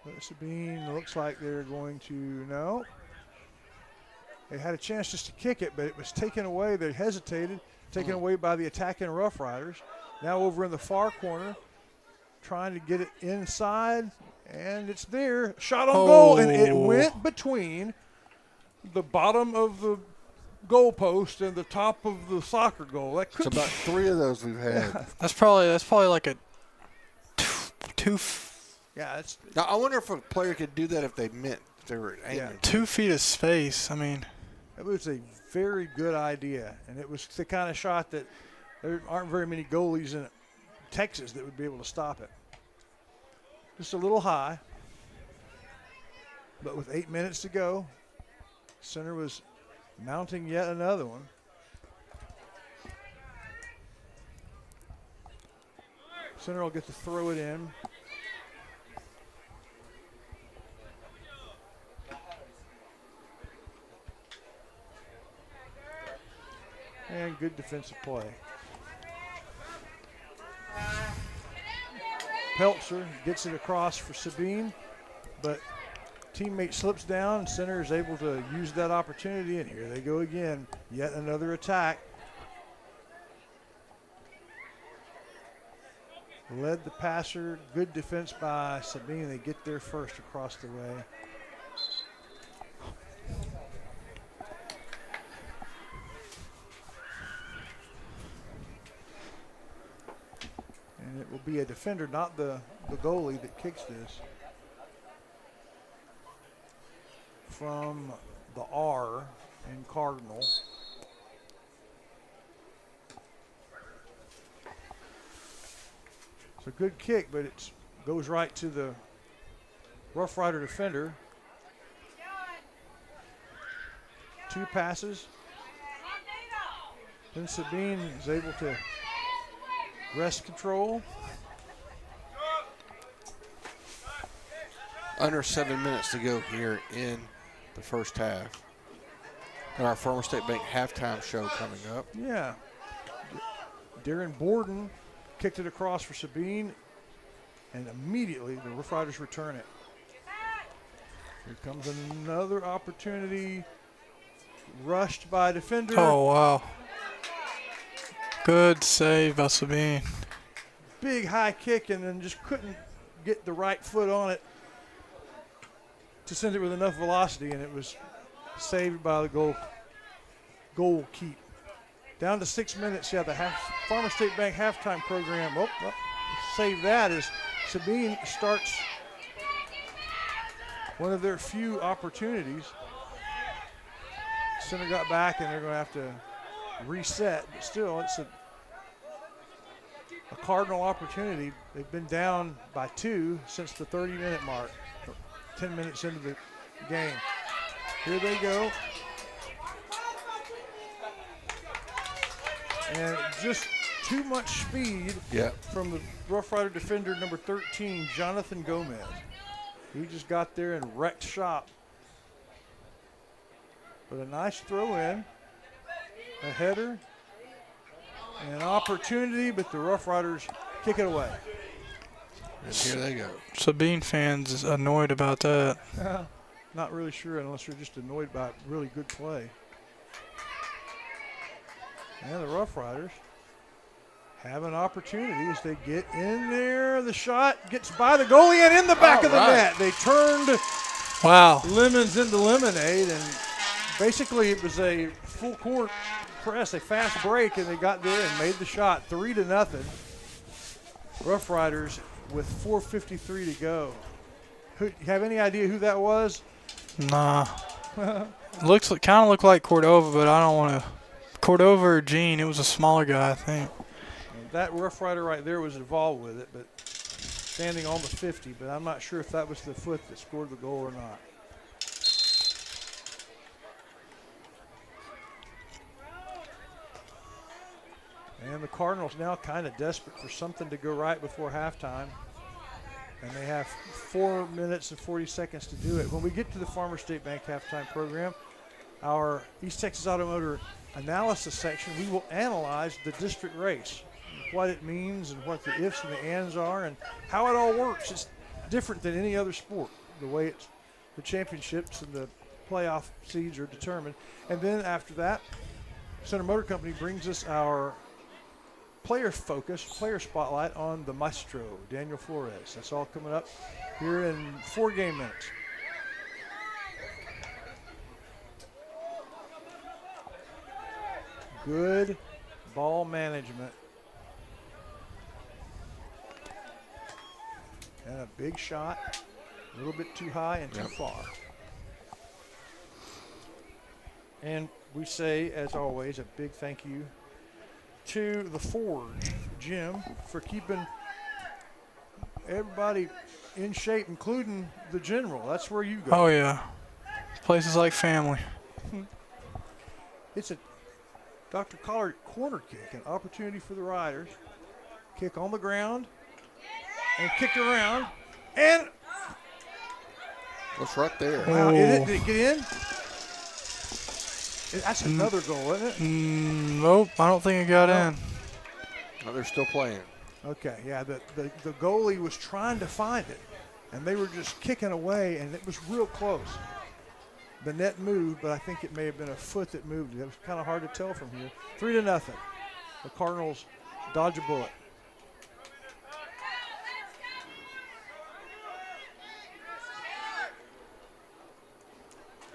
But Sabine looks like they're going to, no. They had a chance just to kick it, but it was taken away. They hesitated, taken away by the attacking Rough Riders. Now over in the far corner, trying to get it inside, and it's there. Shot on goal, and it went between the bottom of the goalpost and the top of the soccer goal. That could It's about 3 of those we've had. Yeah. That's probably like a two. Yeah, it's. Now I wonder if a player could do that if they meant they were aiming. Yeah. 2 feet of space. I mean, it was a very good idea, and it was the kind of shot that there aren't very many goalies in Texas that would be able to stop it. Just a little high, but with 8 minutes to go, center was mounting yet another one. Center will get to throw it in. And good defensive play. Peltzer gets it across for Sabine, but teammate slips down, and center is able to use that opportunity, and here they go again. Yet another attack. Led the passer, good defense by Sabine. They get there first across the way. And it will be a defender, not the goalie, that kicks this. From the R in Cardinal. It's a good kick, but it goes right to the Rough Rider defender. 2 passes. Then Sabine is able to wrest control. Under 7 minutes to go here in the first half. And our Farmer State Bank halftime show coming up. Yeah. Darren Borden kicked it across for Sabine, and immediately the Rough Riders return it. Here comes another opportunity. Rushed by a defender. Oh, wow. Good save by Sabine. Big high kick, and then just couldn't get the right foot on it to send it with enough velocity, and it was saved by the goal keep. Down to 6 minutes. Yeah, the Farmer State Bank halftime program. Save that as Sabine starts one of their few opportunities. Center got back, and they're going to have to reset. But still, it's a Cardinal opportunity. They've been down by 2 since the 30-minute mark, 10 minutes into the game. Here they go. And just too much speed from the Rough Rider defender, number 13, Jonathan Gomez. He just got there and wrecked shop. But a nice throw in, a header, and an opportunity, but the Rough Riders kick it away. And here they go. Sabine fans annoyed about that. Not really sure unless they're just annoyed by really good play. And the Rough Riders have an opportunity as they get in there. The shot gets by the goalie and in the back of the net. They turned lemons into lemonade, and basically it was a full court press, a fast break, and they got there and made the shot. 3-0. Rough Riders with 4:53 to go. You have any idea who that was? Nah. Kind of looked like Cordova, but I don't want to. Cordova or Gene, it was a smaller guy, I think. That Rough Rider right there was involved with it, but standing on the 50, but I'm not sure if that was the foot that scored the goal or not. And the Cardinals now kind of desperate for something to go right before halftime. And they have 4 minutes and 40 seconds to do it. When we get to the Farmer State Bank halftime program, our East Texas Automotive analysis section, we will analyze the district race, what it means and what the ifs and the ands are and how it all works. It's different than any other sport, the way the championships and the playoff seeds are determined. And then after that, Center Motor Company brings us our player spotlight on the maestro, Daniel Flores. That's all coming up here in 4 game minutes. Good ball management. And a big shot, a little bit too high and too far. And we say, as always, a big thank you to the Forge, Jim, for keeping everybody in shape, including the General. That's where you go. Oh, yeah. Places like family. It's a Dr. Collard corner kick, an opportunity for the Riders. Kick on the ground and kicked around. And what's right there? Wow, did it get in? That's another goal, isn't it? Nope, I don't think it got in. No, they're still playing. Okay, yeah, the goalie was trying to find it, and they were just kicking away, and it was real close. The net moved, but I think it may have been a foot that moved it. It was kind of hard to tell from here. 3-0. The Cardinals dodge a bullet.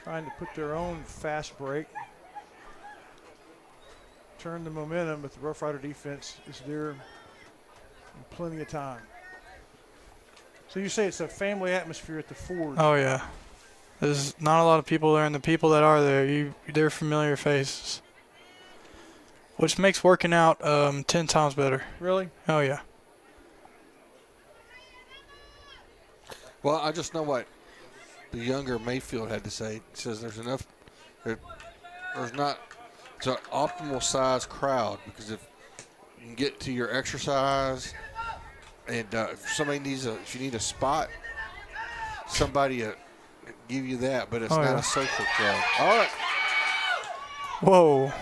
Trying to put their own fast break. Turn the momentum, but the Rough Rider defense is there in plenty of time. So you say it's a family atmosphere at the Forge. Oh, yeah. There's not a lot of people there, and the people that are there, they're familiar faces. Which makes working out 10 times better. Really? Oh, yeah. Well, I just know what the younger Mayfield had to say. He says there's enough, there's not, it's an optimal size crowd, because if you can get to your exercise and if you need a spot, somebody give you that, but it's Oh, not yeah. a social club. All right. Whoa.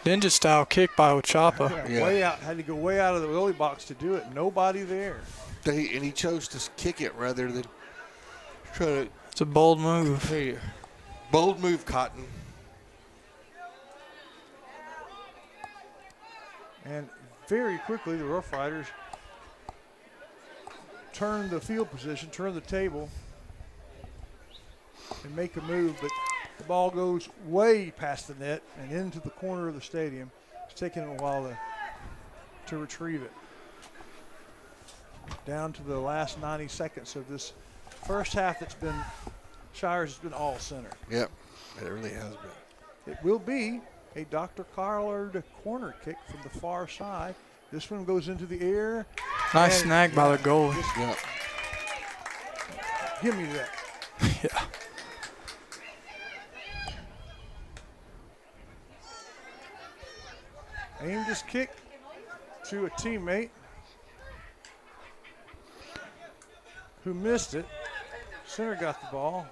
Ninja style kick by Ochapa. Yeah, way out. Had to go way out of the goalie box to do it. Nobody there. And he chose to kick it rather than try to. It's a bold move. Hey, bold move, Cotton. And very quickly, the Rough Riders turn the field position, turn the table, and make a move. But the ball goes way past the net and into the corner of the stadium. It's taking a while to retrieve it. Down to the last 90 seconds of this first half that's been, Shires has been all center. Yep, it really has been. It will be a Dr. Collard corner kick from the far side. This one goes into the air. Nice and snag by the goalie. Yep. Give me that. Yeah. Aimed his kick to a teammate who missed it. Center got the ball.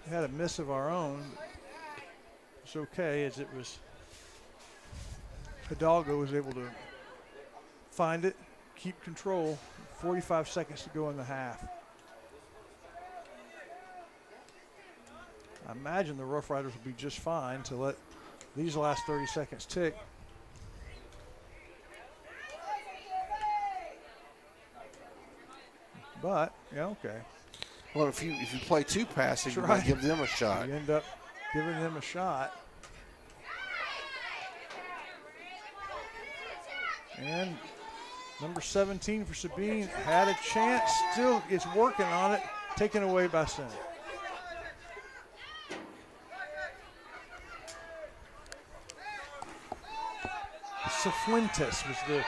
We had a miss of our own. It's okay, as it was Hidalgo was able to find it, keep control. 45 seconds to go in the half. I imagine the Rough Riders will be just fine to let these last 30 seconds tick. But, yeah, okay. Well, if you play two passes, you might give them a shot. You end up giving them a shot. And number 17 for Sabine had a chance, still is working on it, taken away by center. Cifuentes was the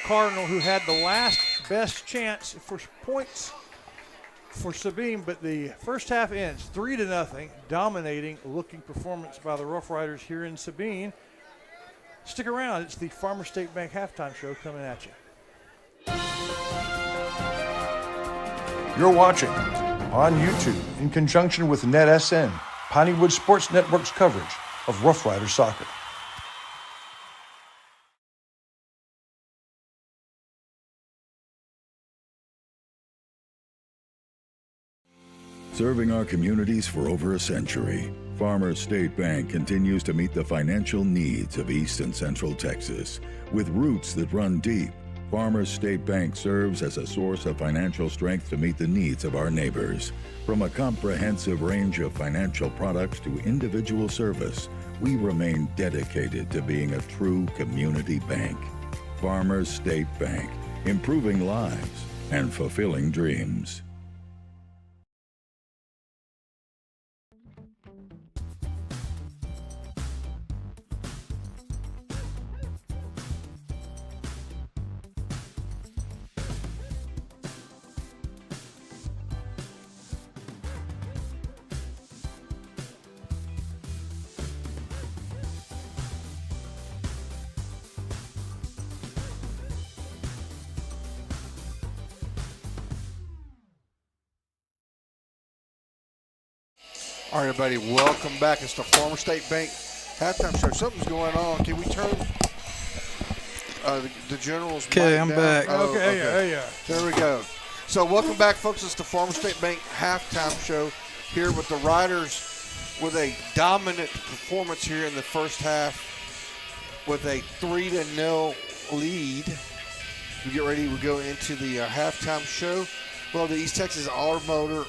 Cardinal who had the last best chance for points for Sabine, but the first half ends 3-0, dominating looking performance by the Rough Riders here in Sabine. Stick around, it's the Farmer State Bank halftime show coming at you. You're watching on YouTube in conjunction with NETSN, Pineywood Sports Network's coverage of Rough Rider soccer. Serving our communities for over a century, Farmers State Bank continues to meet the financial needs of East and Central Texas. With roots that run deep, Farmers State Bank serves as a source of financial strength to meet the needs of our neighbors. From a comprehensive range of financial products to individual service, we remain dedicated to being a true community bank. Farmers State Bank, improving lives and fulfilling dreams. All right, everybody, welcome back. It's the Farmer State Bank halftime show. Something's going on. Can we turn the General's mic Okay, I'm down? back. Okay. There we go. So welcome back, folks. It's the Farmer State Bank halftime show here with the Riders with a dominant performance here in the first half with a 3-0 lead. We get ready to go into the halftime show. Well, the East Texas Automotor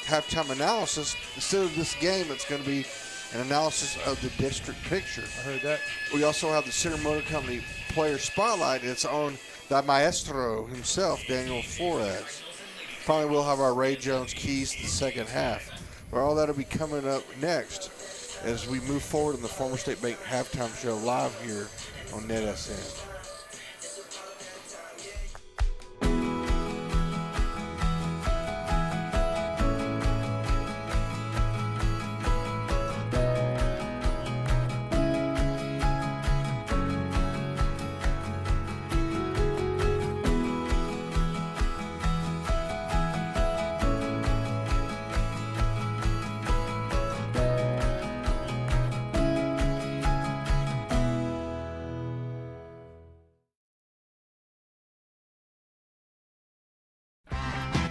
halftime analysis. Instead of this game, it's going to be an analysis of the district picture. I heard that. We also have the Center Motor Company Player Spotlight. It's on the maestro himself, Daniel Flores. Finally, we'll have our Ray Jones keys to the second half. Well, all that will be coming up next as we move forward in the Farmer State Bank halftime show live here on NETSN.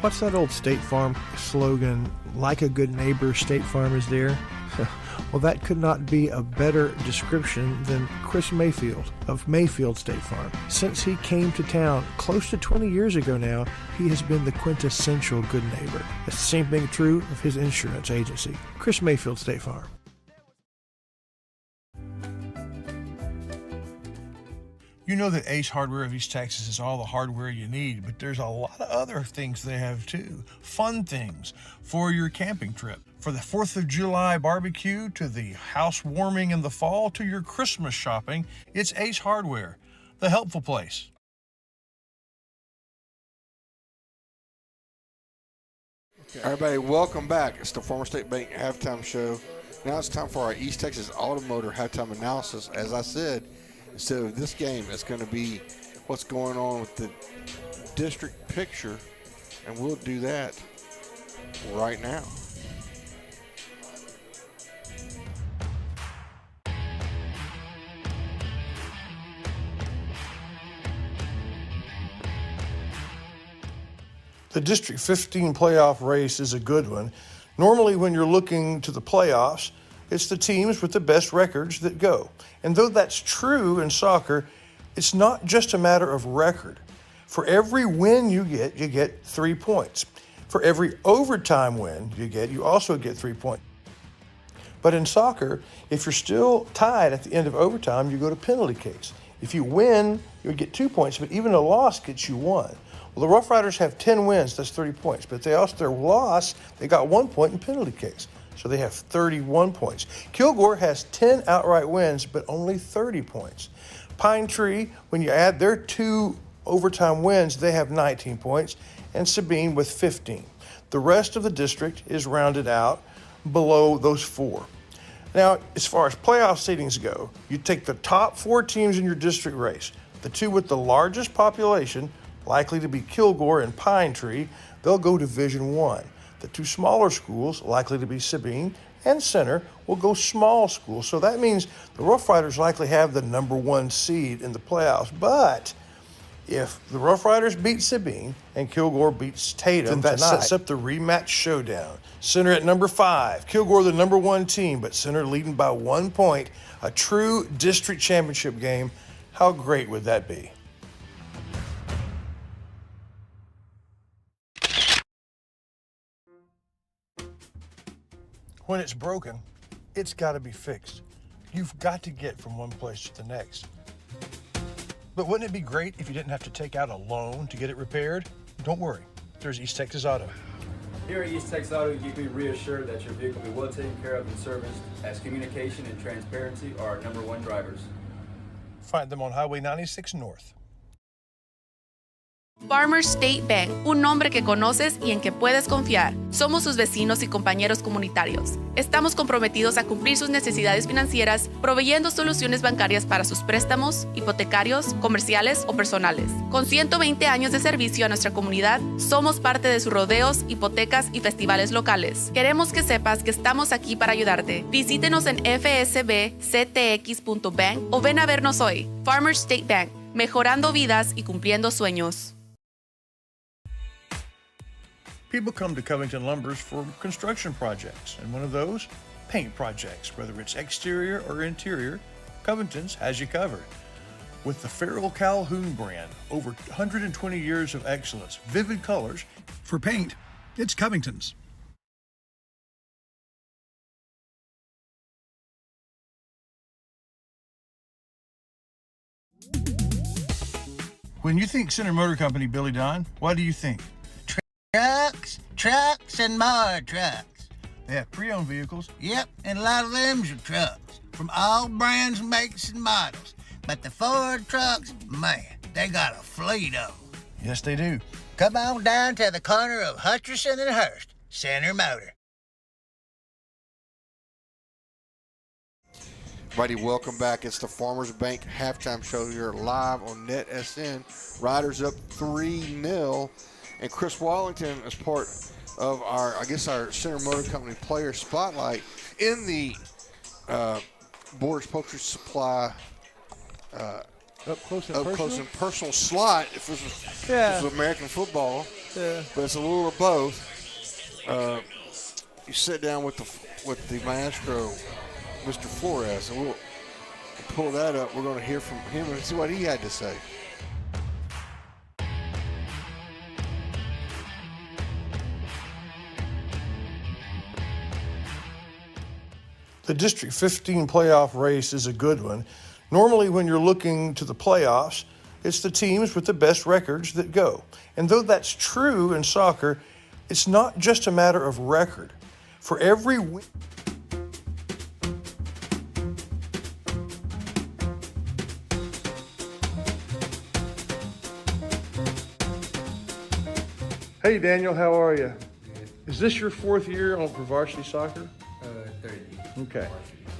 What's that old State Farm slogan, like a good neighbor, State Farm is there? Well, that could not be a better description than Chris Mayfield of Mayfield State Farm. Since he came to town close to 20 years ago now, he has been the quintessential good neighbor. It's the same thing true of his insurance agency, Chris Mayfield State Farm. You know that Ace Hardware of East Texas is all the hardware you need, but there's a lot of other things they have too. Fun things for your camping trip. For the 4th of July barbecue, to the house warming in the fall, to your Christmas shopping, it's Ace Hardware, the helpful place. Everybody, welcome back. It's the Farmer State Bank halftime show. Now it's time for our East Texas Automotor halftime analysis. As I said, instead of this game, it's going to be what's going on with the district picture, and we'll do that right now. The District 15 playoff race is a good one. Normally, when you're looking to the playoffs, it's the teams with the best records that go. And though that's true in soccer, it's not just a matter of record. For every win you get 3 points. For every overtime win you also get 3 points. But in soccer, if you're still tied at the end of overtime, you go to penalty kicks. If you win, you get 2 points, but even a loss gets you 1. Well, the Rough Riders have 10 wins, that's 30 points. But their loss, they got 1 point in penalty kicks. So they have 31 points. Kilgore has 10 outright wins, but only 30 points. Pine Tree, when you add their 2 overtime wins, they have 19 points. And Sabine with 15. The rest of the district is rounded out below those 4. Now, as far as playoff seedings go, you take the top 4 teams in your district race, the 2 with the largest population, likely to be Kilgore and Pine Tree, they'll go Division 1. The 2 smaller schools, likely to be Sabine and Center, will go small schools. So that means the Rough Riders likely have the number 1 seed in the playoffs. But if the Rough Riders beat Sabine and Kilgore beats Tatum, that sets up the rematch showdown. Center at number 5, Kilgore the number 1 team, but Center leading by 1 point. A true district championship game. How great would that be? When it's broken, it's got to be fixed. You've got to get from one place to the next. But wouldn't it be great if you didn't have to take out a loan to get it repaired? Don't worry, there's East Texas Auto. Here at East Texas Auto, you can be reassured that your vehicle will be well taken care of and serviced, as communication and transparency are our number 1 drivers. Find them on Highway 96 North. Farmers State Bank, un nombre que conoces y en que puedes confiar. Somos sus vecinos y compañeros comunitarios. Estamos comprometidos a cumplir sus necesidades financieras, proveyendo soluciones bancarias para sus préstamos, hipotecarios, comerciales o personales. Con 120 años de servicio a nuestra comunidad, somos parte de sus rodeos, hipotecas y festivales locales. Queremos que sepas que estamos aquí para ayudarte. Visítenos en fsbctx.bank o ven a vernos hoy. Farmers State Bank, mejorando vidas y cumpliendo sueños. People come to Covington Lumbers for construction projects, and one of those, paint projects. Whether it's exterior or interior, Covington's has you covered. With the Farrell Calhoun brand, over 120 years of excellence, vivid colors. For paint, it's Covington's. When you think Center Motor Company, Billy Don, what do you think? Trucks, and more trucks. They have pre-owned vehicles. Yep, and a lot of them's are trucks from all brands, makes, and models. But the Ford trucks, man, they got a fleet of them. Yes, they do. Come on down to the corner of Hutcherson and Hurst, Center Motor. Everybody, welcome back. It's the Farmers Bank halftime show here live on NETSN. Riders up 3-0. And Chris Wallington is part of our Center Motor Company player spotlight in the Borders Poultry Supply Up close and up personal? close and personal slot. If it was American football, yeah. But it's a little of both. You sit down with the maestro, Mr. Flores, and we'll pull that up. We're going to hear from him and see what he had to say. The District 15 playoff race is a good one. Normally, when you're looking to the playoffs, it's the teams with the best records that go. And though that's true in soccer, it's not just a matter of record. For every win. Hey, Daniel, how are you? Is this your 4th year on varsity soccer? Third year. Okay.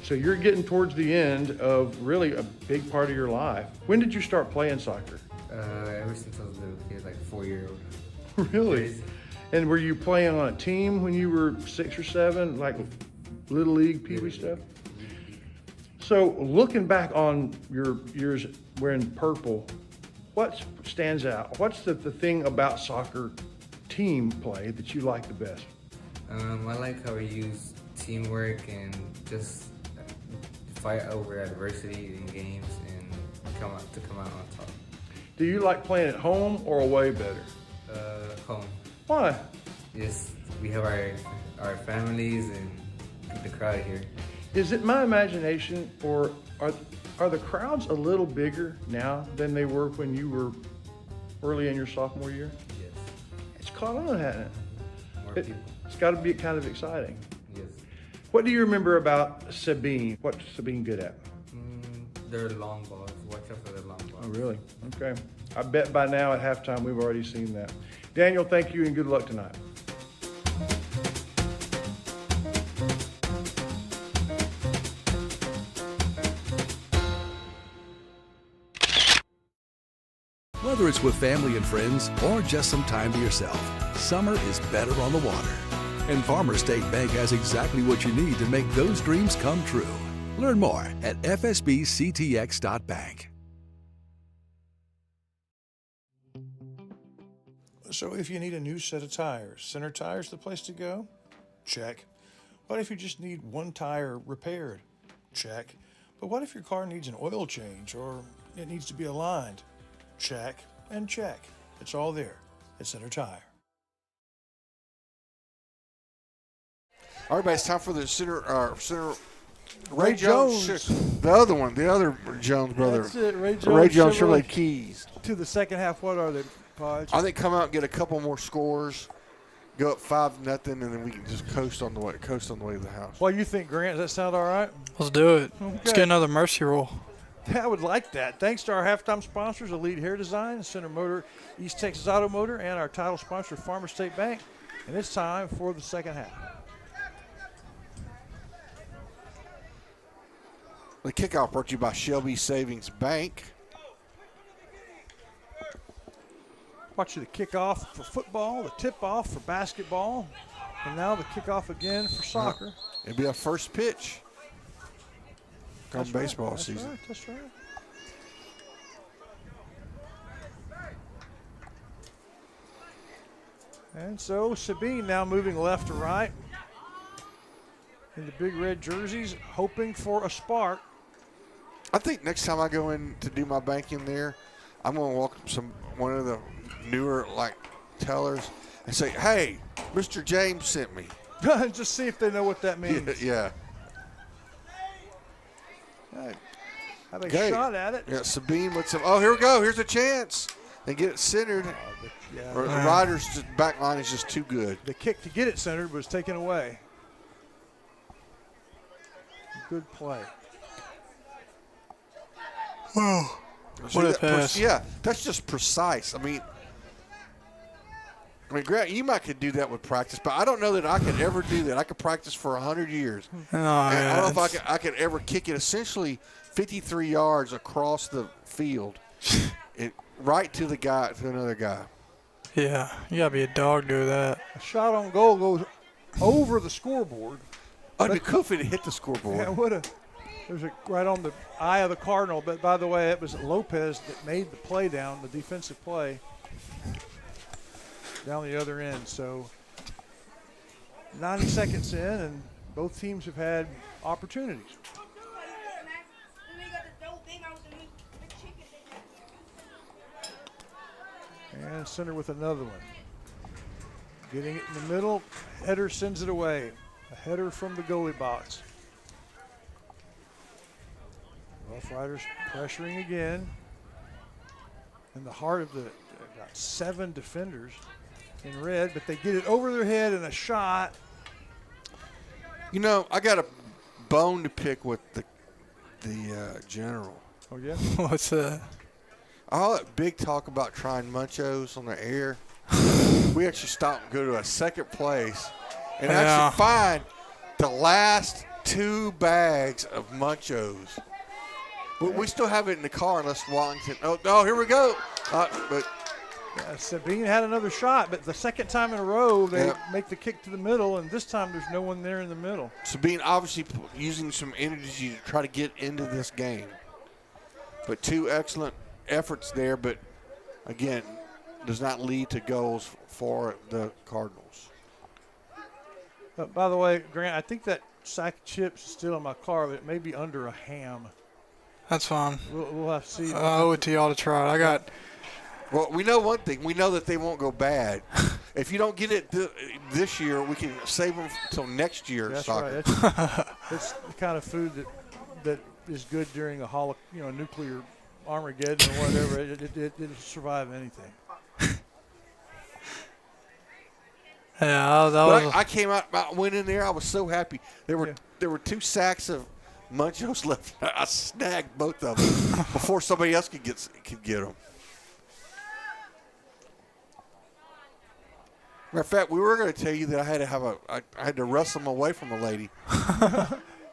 So you're getting towards the end of really a big part of your life. When did you start playing soccer? Ever since I was a little kid, like 4-year-old. Really? And were you playing on a team when you were 6 or 7, like Little League, Pee Wee stuff? So looking back on your years wearing purple, what stands out? What's the thing about soccer team play that you like the best? I like how we use teamwork and just fight over adversity in games and come out on top. Do you like playing at home or away better? Home. Why? Yes, we have our families and the crowd here. Is it my imagination, or are the crowds a little bigger now than they were when you were early in your sophomore year? Yes. It's caught on, hasn't it? More people. It's got to be kind of exciting. Yes. What do you remember about Sabine? What's Sabine good at? They're long balls. Watch out for the long balls. Oh, really? Okay. I bet by now at halftime we've already seen that. Daniel, thank you and good luck tonight. Whether it's with family and friends or just some time to yourself, summer is better on the water. And Farmers State Bank has exactly what you need to make those dreams come true. Learn more at fsbctx.bank. So if you need a new set of tires, Center Tire's the place to go? Check. What if you just need one tire repaired? Check. But what if your car needs an oil change or it needs to be aligned? Check and check. It's all there at Center Tire. All right, it's time for the center Ray Jones. The other Jones brother. That's it, Ray Jones. Ray Jones Chevrolet Keys. To the second half, what are they, Podge? I think come out and get a couple more scores, go up 5-0, and then we can just coast on the way to the house. What do you think, Grant? Does that sound all right? Let's do it. Okay. Let's get another mercy roll. I would like that. Thanks to our halftime sponsors, Elite Hair Design, Center Motor, East Texas Auto Motor, and our title sponsor, Farmers State Bank. And it's time for the second half. The kickoff brought to you by Shelby Savings Bank. Watch the kickoff for football, the tip-off for basketball, and now the kickoff again for soccer. It'll be our first pitch come That's baseball right, that's season. Right, that's right. And so Sabine now moving left to right in the big red jerseys, hoping for a spark. I think next time I go in to do my banking there, I'm going to walk up one of the newer tellers and say, "Hey, Mr. James sent me." Just see if they know what that means. Yeah. Right. Have a Okay. shot at it. Yeah, Sabine with some. Oh, here we go. Here's a chance. And get it centered. Or the Riders' back line is just too good. The kick to get it centered was taken away. Good play. Wow. What a pass. Yeah, that's just precise. I mean, Grant, you might could do that with practice, but I don't know that I could ever do that. I could practice for 100 years. Oh, I don't know if I could ever kick it essentially 53 yards across the field, right to another guy. Yeah, you got to be a dog to do that. A shot on goal goes over the scoreboard. It'd be cool if it hit the scoreboard. Yeah, would It was right on the eye of the Cardinal. But, by the way, it was Lopez that made the play down, the defensive play, down the other end. So 90 seconds in, and both teams have had opportunities. And center with another one. Getting it in the middle. Header sends it away. A header from the goalie box. Rough Riders pressuring again. In the heart of the got 7 defenders in red, but they get it over their head and a shot. You know, I got a bone to pick with the general. Oh, yeah? What's that? All that big talk about trying munchos on the air. We actually stop and go to a second place and actually find the last 2 bags of munchos. But we still have it in the car unless Washington. Oh, here we go. But Sabine had another shot, but the second time in a row they make the kick to the middle, and this time there's no one there in the middle. Sabine obviously using some energy to try to get into this game. But 2 excellent efforts there, but again, does not lead to goals for the Cardinals. By the way, Grant, I think that sack of chips is still in my car, but it may be under a ham. That's fine. We'll have to see. I owe it to y'all to try it. Well, we know one thing. We know that they won't go bad. If you don't get it this year, we can save them until next year. That's soccer. right. It's the kind of food that is good during a nuclear Armageddon or whatever. It'll survive anything. Yeah, I came out, went in there. I was so happy. There were 2 sacks of munchos left. I snagged both of them before somebody else could get them. Matter of fact, we were going to tell you that I had to wrestle them away from a lady.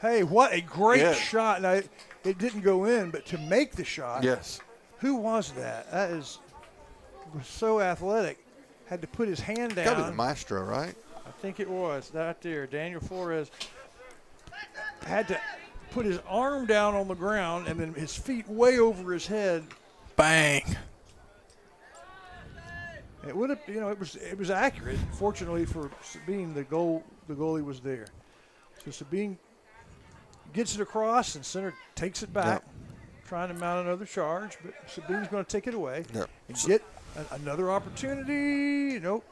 Hey, what a great shot! Now, it didn't go in, but to make the shot, yes. Who was that? That was so athletic. Had to put his hand down. Got to be the maestro, right? I think it was right there. Daniel Flores had to put his arm down on the ground and then his feet way over his head. Bang. It would have, it was accurate. Fortunately for Sabine, the goalie was there. So Sabine gets it across and center takes it back, trying to mount another charge, but Sabine's going to take it away and get another opportunity. Nope.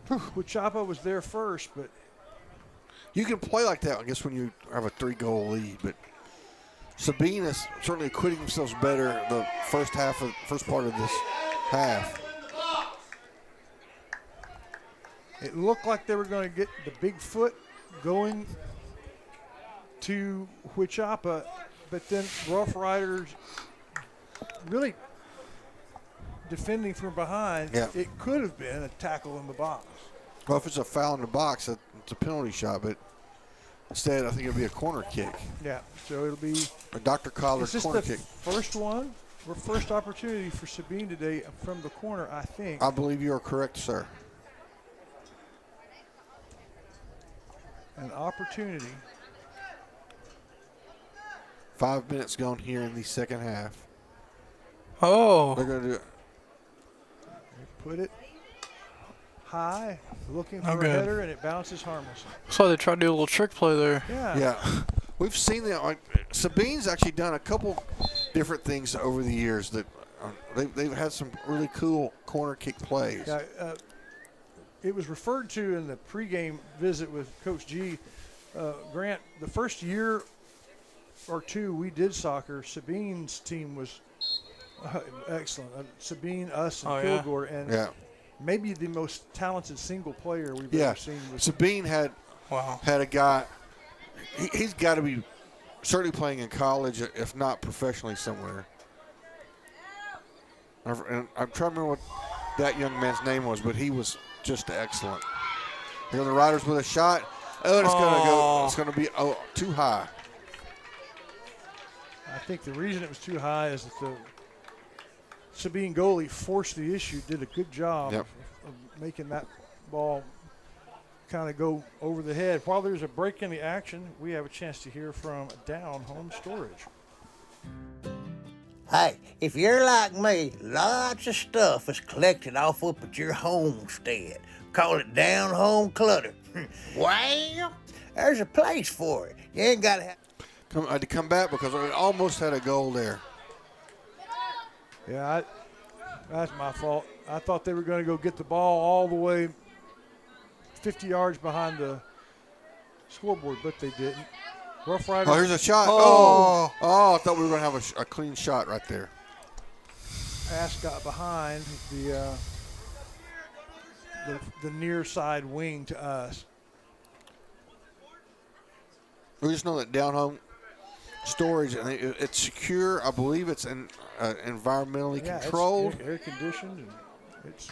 Huichapa was there first, but you can play like that, I guess, when you have a 3-goal lead. But Sabine is certainly acquitting themselves better the first part of this half. It looked like they were going to get the big foot going to Huichapa, but then Rough Riders really defending from behind. Yeah. It could have been a tackle in the box. Well, if it's a foul in the box, it's a penalty shot, but instead I think it'll be a corner kick. Yeah, so it'll be a Dr. Collar's corner kick. First one or first opportunity for Sabine today from the corner, I think. I believe you are correct, sir. An opportunity. 5 minutes gone here in the second half. Oh. They're going to do it. Put it high, looking for a header, and it bounces harmlessly. So they tried to do a little trick play there. Yeah. We've seen that. Sabine's actually done a couple different things over the years that they've had some really cool corner kick plays. Yeah, it was referred to in the pregame visit with Coach G. Grant, the first year or two we did soccer, Sabine's team was excellent. Sabine, us, and Kilgore, and maybe the most talented single player we've ever seen. Sabine had a guy. He's got to be certainly playing in college, if not professionally somewhere. And I'm trying to remember what that young man's name was, but he was just excellent. Here are the Riders with a shot. Oh, and it's going to go. It's going to be too high. I think the reason it was too high is that the Sabine goalie forced the issue, did a good job of making that ball kind of go over the head. While there's a break in the action, we have a chance to hear from Down Home Storage. Hey, if you're like me, lots of stuff is collected off up at your homestead. Call it down home clutter. Well, there's a place for it. You ain't got to have... I had to come back because I almost had a goal there. Yeah, that's my fault. I thought they were going to go get the ball all the way 50 yards behind the scoreboard, but they didn't. Rough Riders. Oh, here's a shot. Oh, I thought we were going to have a clean shot right there. Pass got behind the near side wing to us. We just know that down home storage, and it's secure. I believe it's environmentally controlled. It's air conditioned, and it's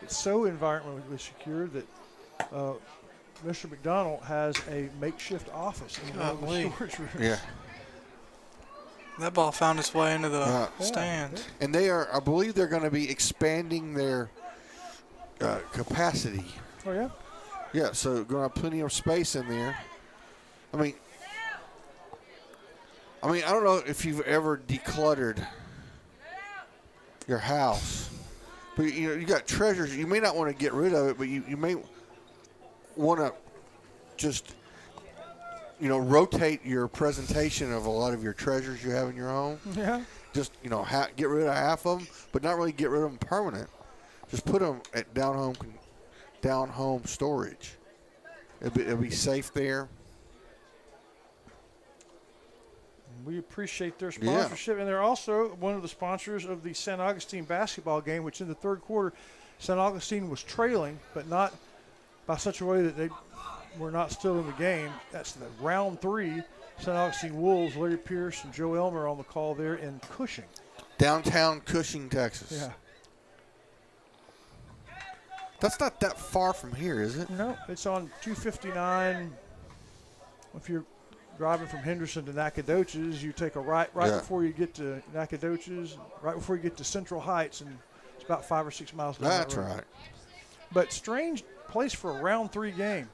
so environmentally secure that Mr. McDonald has a makeshift office in the storage room. Yeah. That ball found its way into the stands. And I believe they're going to be expanding their capacity. Oh, yeah? Yeah, so going to have plenty of space in there. I mean, I don't know if you've ever decluttered your house, but you got treasures. You may not want to get rid of it, but you may want to just rotate your presentation of a lot of your treasures you have in your home. Yeah. Just get rid of half of them, but not really get rid of them permanent. Just put them at down home storage. It'll be safe there. We appreciate their sponsorship, and they're also one of the sponsors of the St. Augustine basketball game, which in the third quarter, St. Augustine was trailing, but not by such a way that they were not still in the game. That's the round 3. St. Augustine Wolves, Larry Pierce and Joe Elmer on the call there in Cushing. Downtown Cushing, Texas. Yeah. That's not that far from here, is it? No, it's on 259. If you're driving from Henderson to Nacogdoches, you take a right before you get to Nacogdoches, right before you get to Central Heights, and it's about 5 or 6 miles down That's that road. right. But strange place for a round 3 game.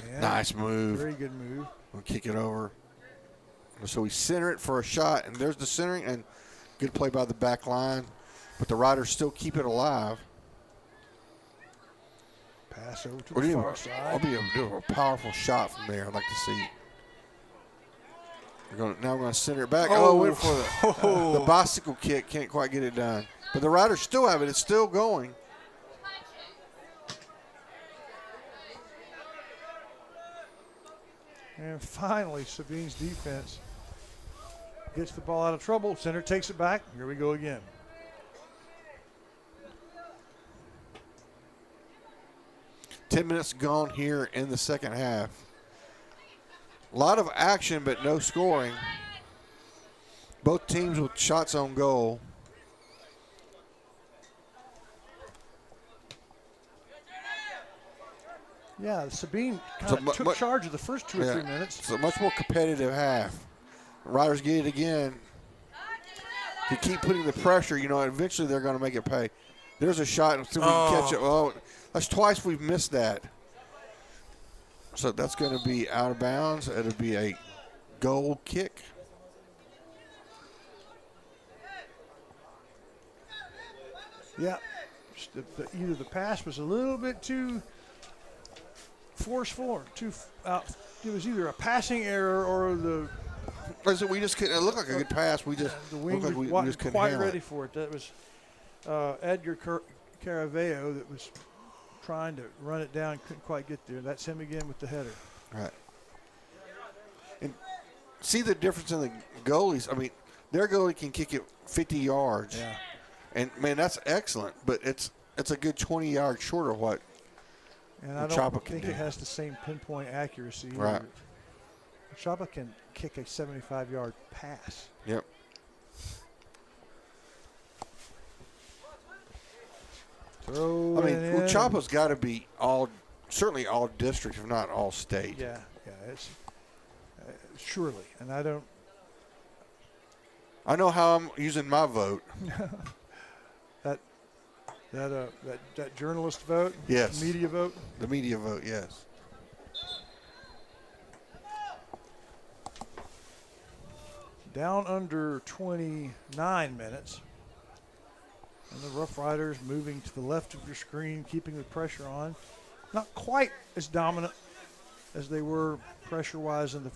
Yeah, nice move. Very good move. We'll kick it over. So we center it for a shot, and there's the centering, and good play by the back line. But the Riders still keep it alive. Pass over to the far side. I'll be able to do a powerful shot from there. I'd like to see. Now we're going to center it back. Went for the bicycle kick. Can't quite get it done. But the Riders still have it. It's still going. And finally, Sabine's defense gets the ball out of trouble. Center takes it back. Here we go again. $10 minutes gone here in the second half. A lot of action, but no scoring. Both teams with shots on goal. Yeah, Sabine kind of took charge of the first 2 or 3 minutes. It's a much more competitive half. The Riders get it again. To keep putting the pressure, eventually they're going to make it pay. There's a shot, and see if we can catch it. Oh, that's twice we've missed that. So that's going to be out of bounds. It'll be a goal kick. Yeah, either the pass was a little bit too forceful or too out. It was either a passing error or the. We just couldn't. It looked like a good pass. We just the wing looked like we wasn't just couldn't quite handle ready it. for it. That was Edgar Caraveo that was trying to run it down, couldn't quite get there. That's him again with the header. Right. And see the difference in the goalies. I mean, their goalie can kick it 50 yards. Yeah. And man, that's excellent. But it's a good 20 yards short of what. And I don't think it has the same pinpoint accuracy. Right. Chapa can kick a 75-yard pass. Yep. Chapa's got to be certainly all district, if not all state. Yeah, it's surely. And I know how I'm using my vote. That That journalist vote? Yes. Media vote? The media vote, yes. Down under 29 minutes. And the Rough Riders moving to the left of your screen, keeping the pressure on. Not quite as dominant as they were pressure-wise in the.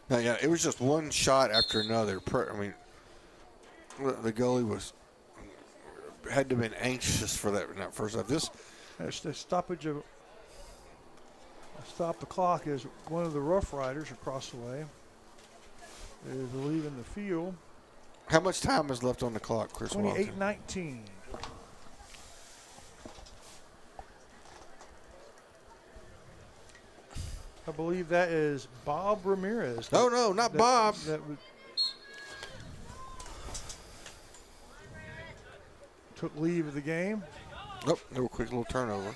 No, yeah, it was just one shot after another. I mean, the goalie had to have been anxious for that in that first half. The stoppage of stop the clock as one of the Rough Riders across the way is leaving the field. How much time is left on the clock, Chris? 28-19. I believe that is Bob Ramirez. No, not Bob. Took leave of the game. Nope, no quick little turnover.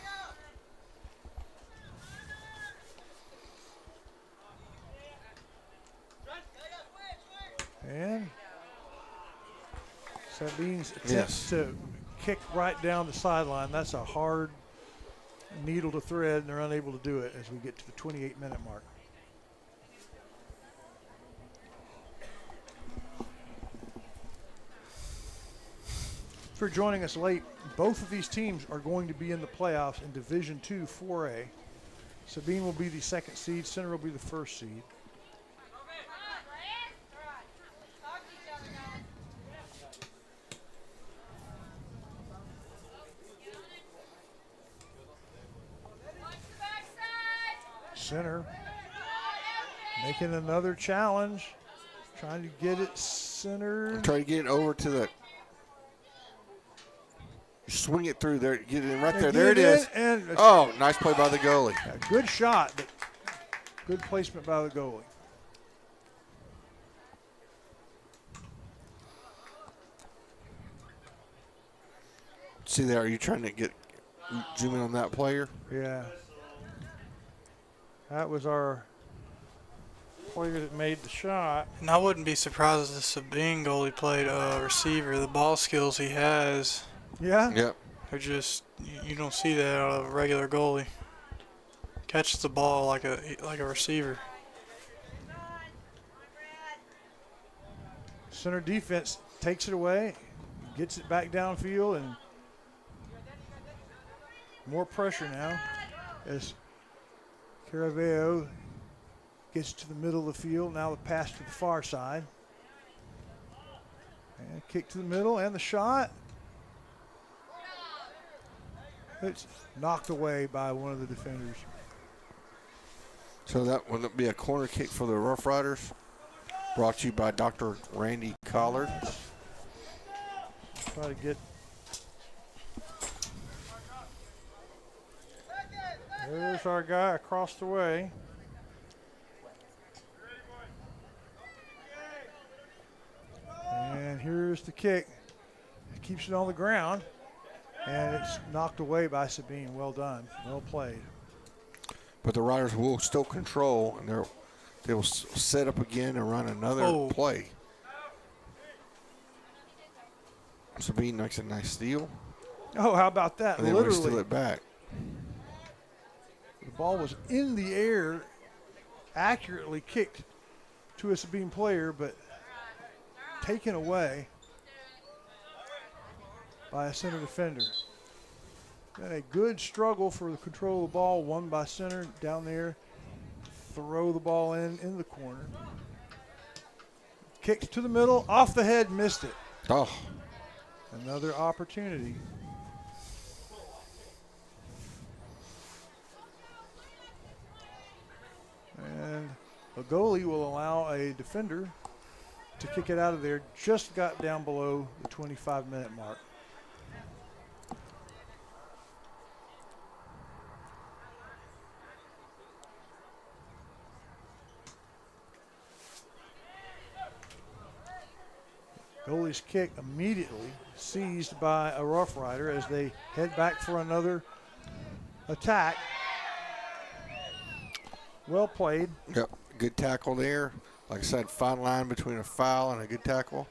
And Sabine's attempt to kick right down the sideline. That's a hard needle to thread, and they're unable to do it as we get to the 28-minute mark. For joining us late, both of these teams are going to be in the playoffs in Division II 4A. Sabine will be the second seed. Center will be the first seed. Center making another challenge, trying to get it centered. Try to get it over to the. Swing it through there, get it in right there. There it is. Oh, nice play by the goalie. Yeah, good shot, but good placement by the goalie. See there, are you trying to zoom in on that player? Yeah. That was our player that made the shot. And I wouldn't be surprised if the Sabine goalie played receiver. The ball skills he has. Yeah? Yep. They're just, you don't see that out of a regular goalie. Catches the ball like a receiver. Center defense takes it away, gets it back downfield, and more pressure now as Caraveo gets to the middle of the field. Now the pass to the far side. And kick to the middle, and the shot. It's knocked away by one of the defenders. So that would be a corner kick for the Rough Riders. Brought to you by Dr. Randy Collard. Try to get. There's our guy across the way. And here's the kick. Keeps it on the ground. And it's knocked away by Sabine. Well done. Well played. But the Riders will still control, and they will set up again and run another play. Sabine makes a nice steal. Oh, how about that? And then we steal it back. The ball was in the air, accurately kicked to a Sabine player, but taken away by a center defender. And a good struggle for the control of the ball, won by center down there. Throw the ball in the corner. Kicked to the middle, off the head, missed it. Oh. Another opportunity. And a goalie will allow a defender to kick it out of there. Just got down below the 25-minute mark. Goalie's kick immediately seized by a Rough Rider as they head back for another attack. Well played. Yep, good tackle there. Like I said, fine line between a foul and a good tackle.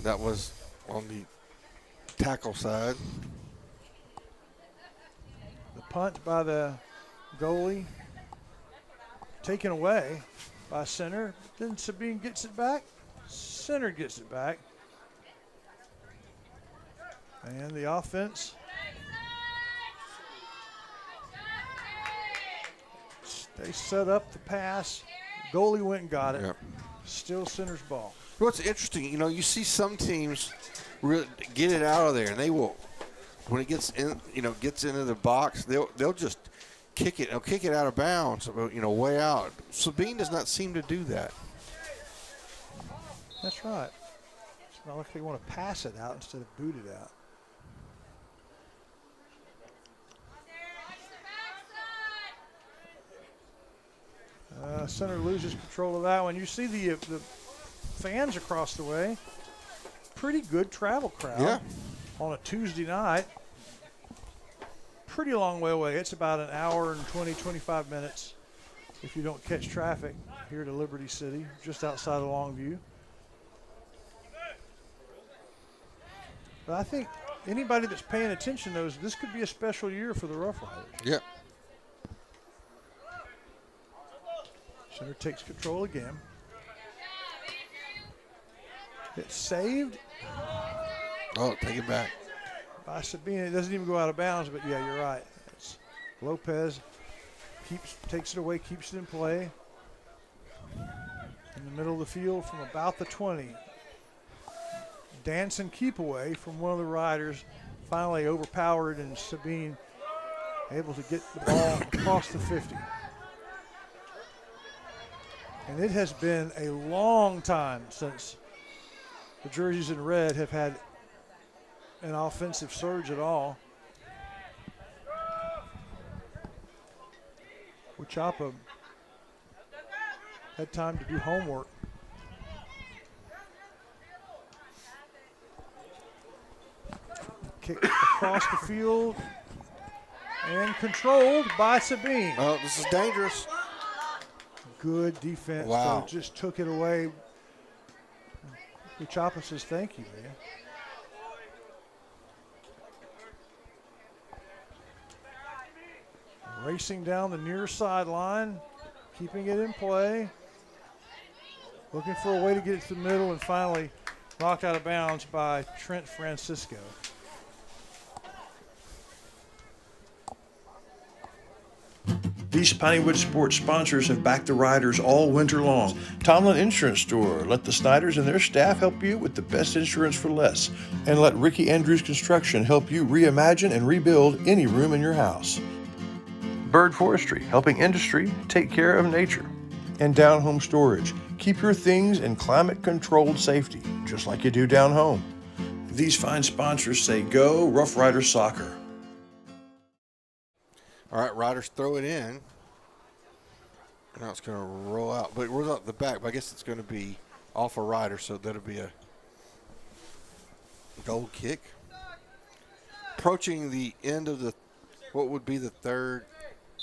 That was on the tackle side. Punt by the goalie. Taken away by center. Then Sabine gets it back. Center gets it back. And the offense. They set up the pass. Goalie went and got it. Yep. Still center's ball. What's interesting, you see some teams really get it out of there, and they will, when it gets in, gets into the box, they'll just kick it. They'll kick it out of bounds, way out. Sabine does not seem to do that. That's right. It's not like they want to pass it out instead of boot it out. Center loses control of that one. You see the fans across the way. Pretty good travel crowd on a Tuesday night. Pretty long way away. It's about an hour and 20, 25 minutes if you don't catch traffic here to Liberty City, just outside of Longview. But I think anybody that's paying attention knows this could be a special year for the Rough Riders. Yeah. Center takes control again. It's saved. Oh, take it back. By Sabine. It doesn't even go out of bounds, but yeah, you're right. It's Lopez takes it away, keeps it in play. In the middle of the field from about the 20. Dancing keep away from one of the riders. Finally overpowered, and Sabine able to get the ball across the 50. And it has been a long time since the jerseys in red have had an offensive surge at all. Wachapa had time to do homework. Kick across the field and controlled by Sabine. Oh, this is dangerous. Good defense. Wow. Though, just took it away. Wachapa says, thank you, man. Racing down the near sideline, keeping it in play. Looking for a way to get it to the middle and finally knocked out of bounds by Trent Francisco. These Pineywood sports sponsors have backed the Riders all winter long. Tomlin Insurance Store. Let the Snyders and their staff help you with the best insurance for less. And let Ricky Andrews Construction help you reimagine and rebuild any room in your house. Bird Forestry, helping industry take care of nature. And Down Home Storage. Keep your things in climate-controlled safety, just like you do down home. These fine sponsors say go Rough Riders Soccer. All right, Riders throw it in. Now it's going to roll out. But it rolls out the back. But I guess it's going to be off a Rider, so that'll be a goal kick. Approaching the end of what would be the third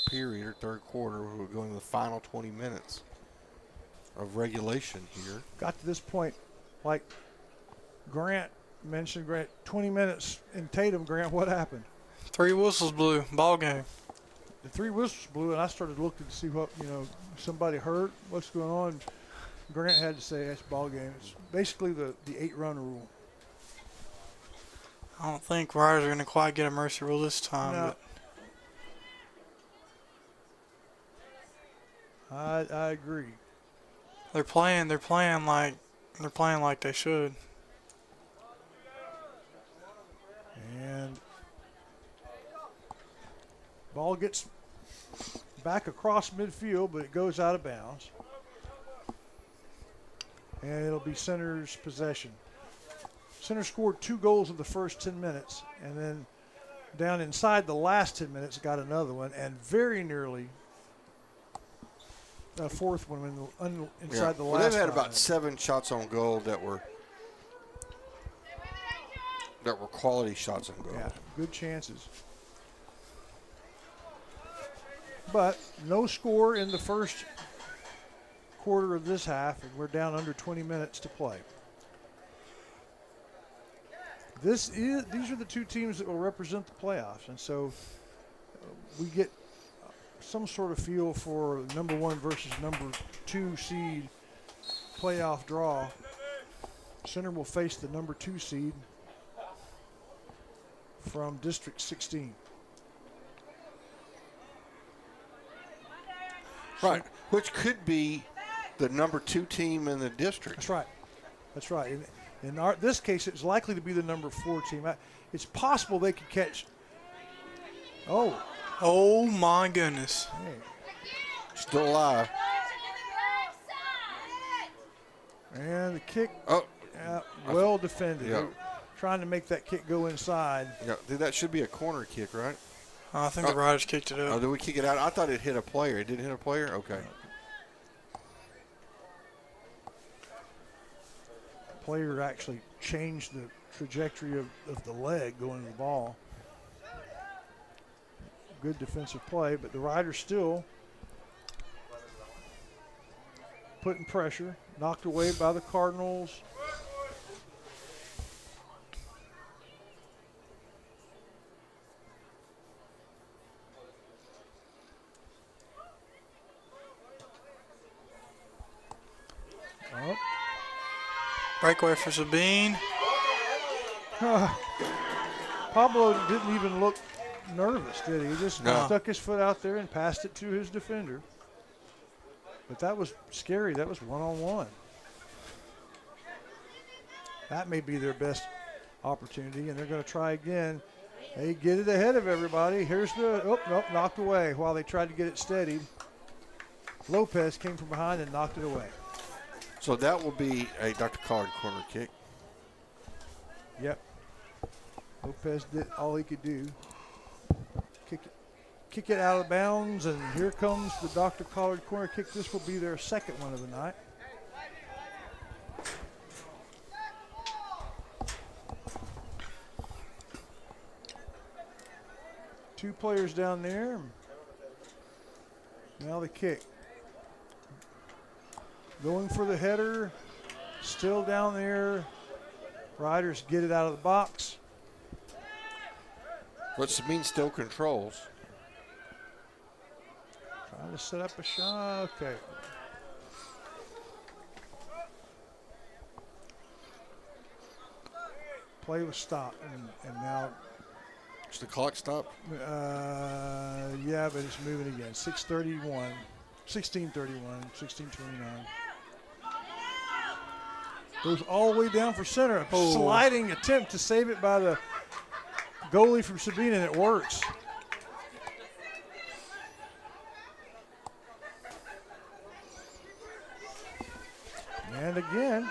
period or third quarter. We're going to the final 20 minutes of regulation here. Got to this point, like Grant mentioned, 20 minutes in Tatum. Grant, what happened? 3 whistles blew, ball game. The 3 whistles blew, and I started looking to see what, somebody hurt, what's going on. Grant had to say it's ball game. It's basically the 8-run rule. I don't think Riders are going to quite get a mercy rule this time. No. But I agree. They're playing like they should. And ball gets back across midfield, but it goes out of bounds. And it'll be Center's possession. Center scored 2 goals in the first 10 minutes, and then down inside the last 10 minutes got another one, and very nearly a fourth one inside the last. They've had 5 about minutes. 7 shots on goal that were quality shots on goal. Yeah, good chances. But no score in the first quarter of this half, and we're down under 20 minutes to play. These are the 2 teams that will represent the playoffs, and so we get some sort of feel for number 1 versus number 2 seed playoff draw. Center will face the number 2 seed from District 16. Right, which could be the number 2 team in the district. That's right. That's right. In this case, it's likely to be the number 4 team. It's possible they could catch. Oh my goodness. Hey. Still alive. And the kick. Oh. Well defended. Yeah. Trying to make that kick go inside. Yeah, that should be a corner kick, right? I think the Riders kicked it up. Oh, did we kick it out? I thought it hit a player. It didn't hit a player? Okay. Player actually changed the trajectory of the leg going to the ball. Good defensive play, but the Riders still putting pressure. Knocked away by the Cardinals. Breakaway for Sabine. Pablo didn't even look nervous, did he? He just stuck his foot out there and passed it to his defender. But that was scary. That was one-on-one. That may be their best opportunity, and they're going to try again. They get it ahead of everybody. Here's the, knocked away while they tried to get it steadied. Lopez came from behind and knocked it away. So that will be a Dr. Collard corner kick. Yep. Lopez did all he could do. Kick it out of bounds, and here comes the Dr. Collard corner kick. This will be their second one of the night. Two players down there. Now the kick. Going for the header. Still down there. Riders get it out of the box. But Sabine still controls. Trying to set up a shot. Okay. Play was stopped, and now. Is the clock stopped? Yeah, but it's moving again. 6:31, 16:31, 16:29. Goes all the way down for center. A sliding attempt to save it by the goalie from Sabine, and it works. And again,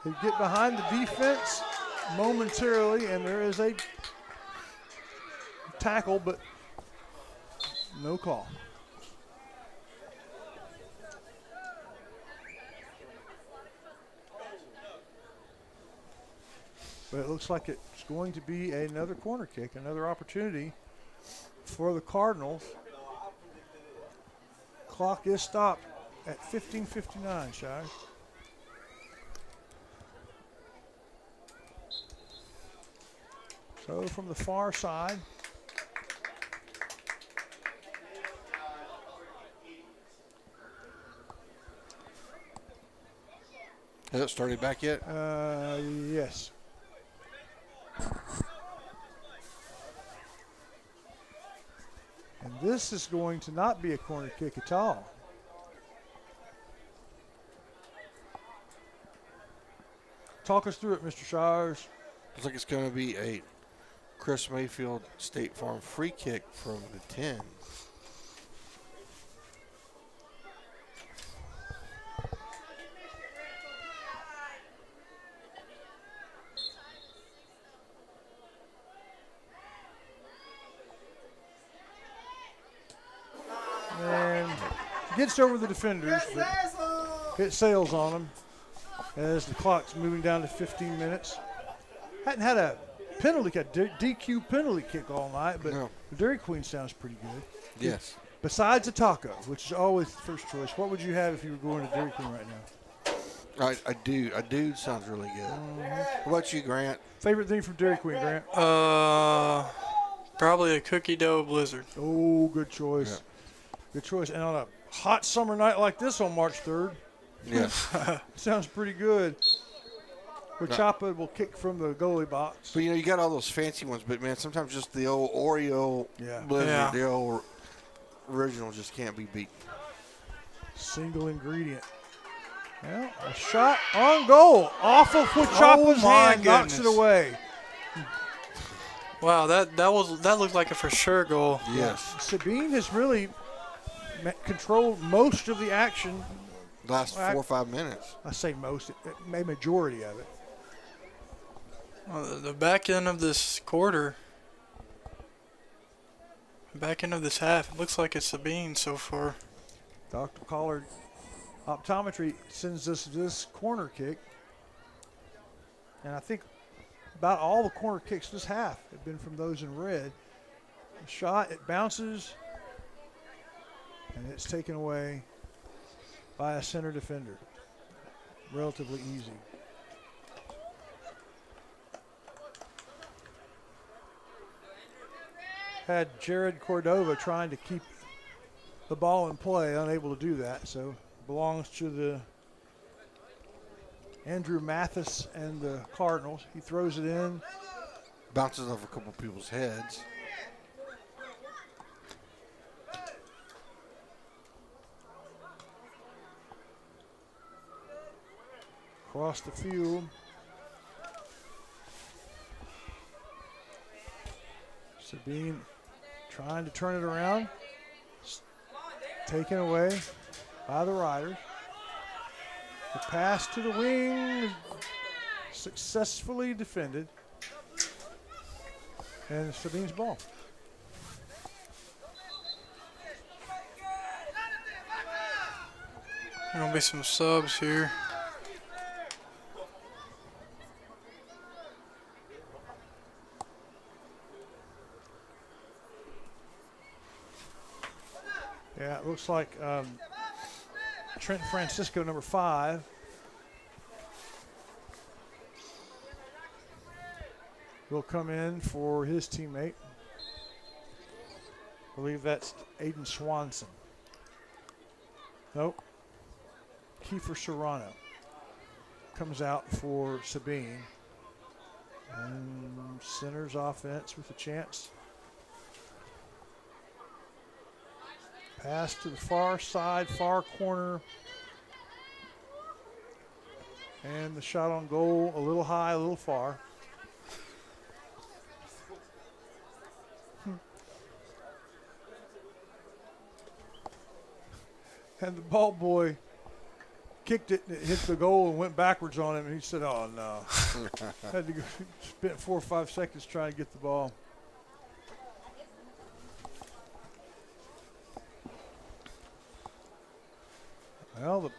they get behind the defense momentarily, and there is a tackle, but no call. But it looks like it's going to be another corner kick, another opportunity for the Cardinals. Clock is stopped at 15:59, Shire. So from the far side. Has it started back yet? Yes. And this is going to not be a corner kick at all. Talk us through it, Mr. Shires. Looks like it's going to be a Chris Mayfield State Farm free kick from the 10. And gets over the defenders, but it sails on them as the clock's moving down to 15 minutes. Hadn't had a penalty kick, DQ penalty kick all night, but the Dairy Queen sounds pretty good. Yes. Besides a taco, which is always the first choice, what would you have if you were going to Dairy Queen right now? I do. A dude sounds really good. What about you, Grant? Favorite thing from Dairy Queen, Grant? Probably a cookie dough blizzard. Oh, good choice. Good choice. And on a hot summer night like this on March 3rd, Yes. sounds pretty good. Huichapa will kick from the goalie box. But, you got all those fancy ones, but, man, sometimes just the old Oreo blizzard, the old original just can't be beat. Single ingredient. Well, a shot on goal. Off of Huichapa's hand, knocks it away. Wow, that looked like a for sure goal. Yes. Sabine has really controlled most of the action. Last 4 or 5 minutes. I say most, a majority of it. Well, the back end of this quarter, back end of this half, it looks like it's Sabine so far. Dr. Collard Optometry sends us this corner kick. And I think about all the corner kicks this half have been from those in red. The shot, it bounces, and it's taken away by a center defender. Relatively easy. Had Jared Cordova trying to keep the ball in play, unable to do that, so belongs to the Andrew Mathis and the Cardinals. He throws it in. Bounces off a couple people's heads. Across the field. Sabine trying to turn it around. Taken away by the Riders. The pass to the wing, successfully defended. And Sabine's ball. There will be some subs here. Yeah, it looks like Trent Francisco, number 5. Will come in for his teammate. I believe that's Aiden Swanson. Nope. Kiefer Serrano comes out for Sabine. And centers offense with a chance. Pass to the far side, far corner. And the shot on goal, a little high, a little far. And the ball boy kicked it, and it hit the goal and went backwards on him. And he said, oh, no. Had to go, spent 4 or 5 seconds trying to get the ball. Well, the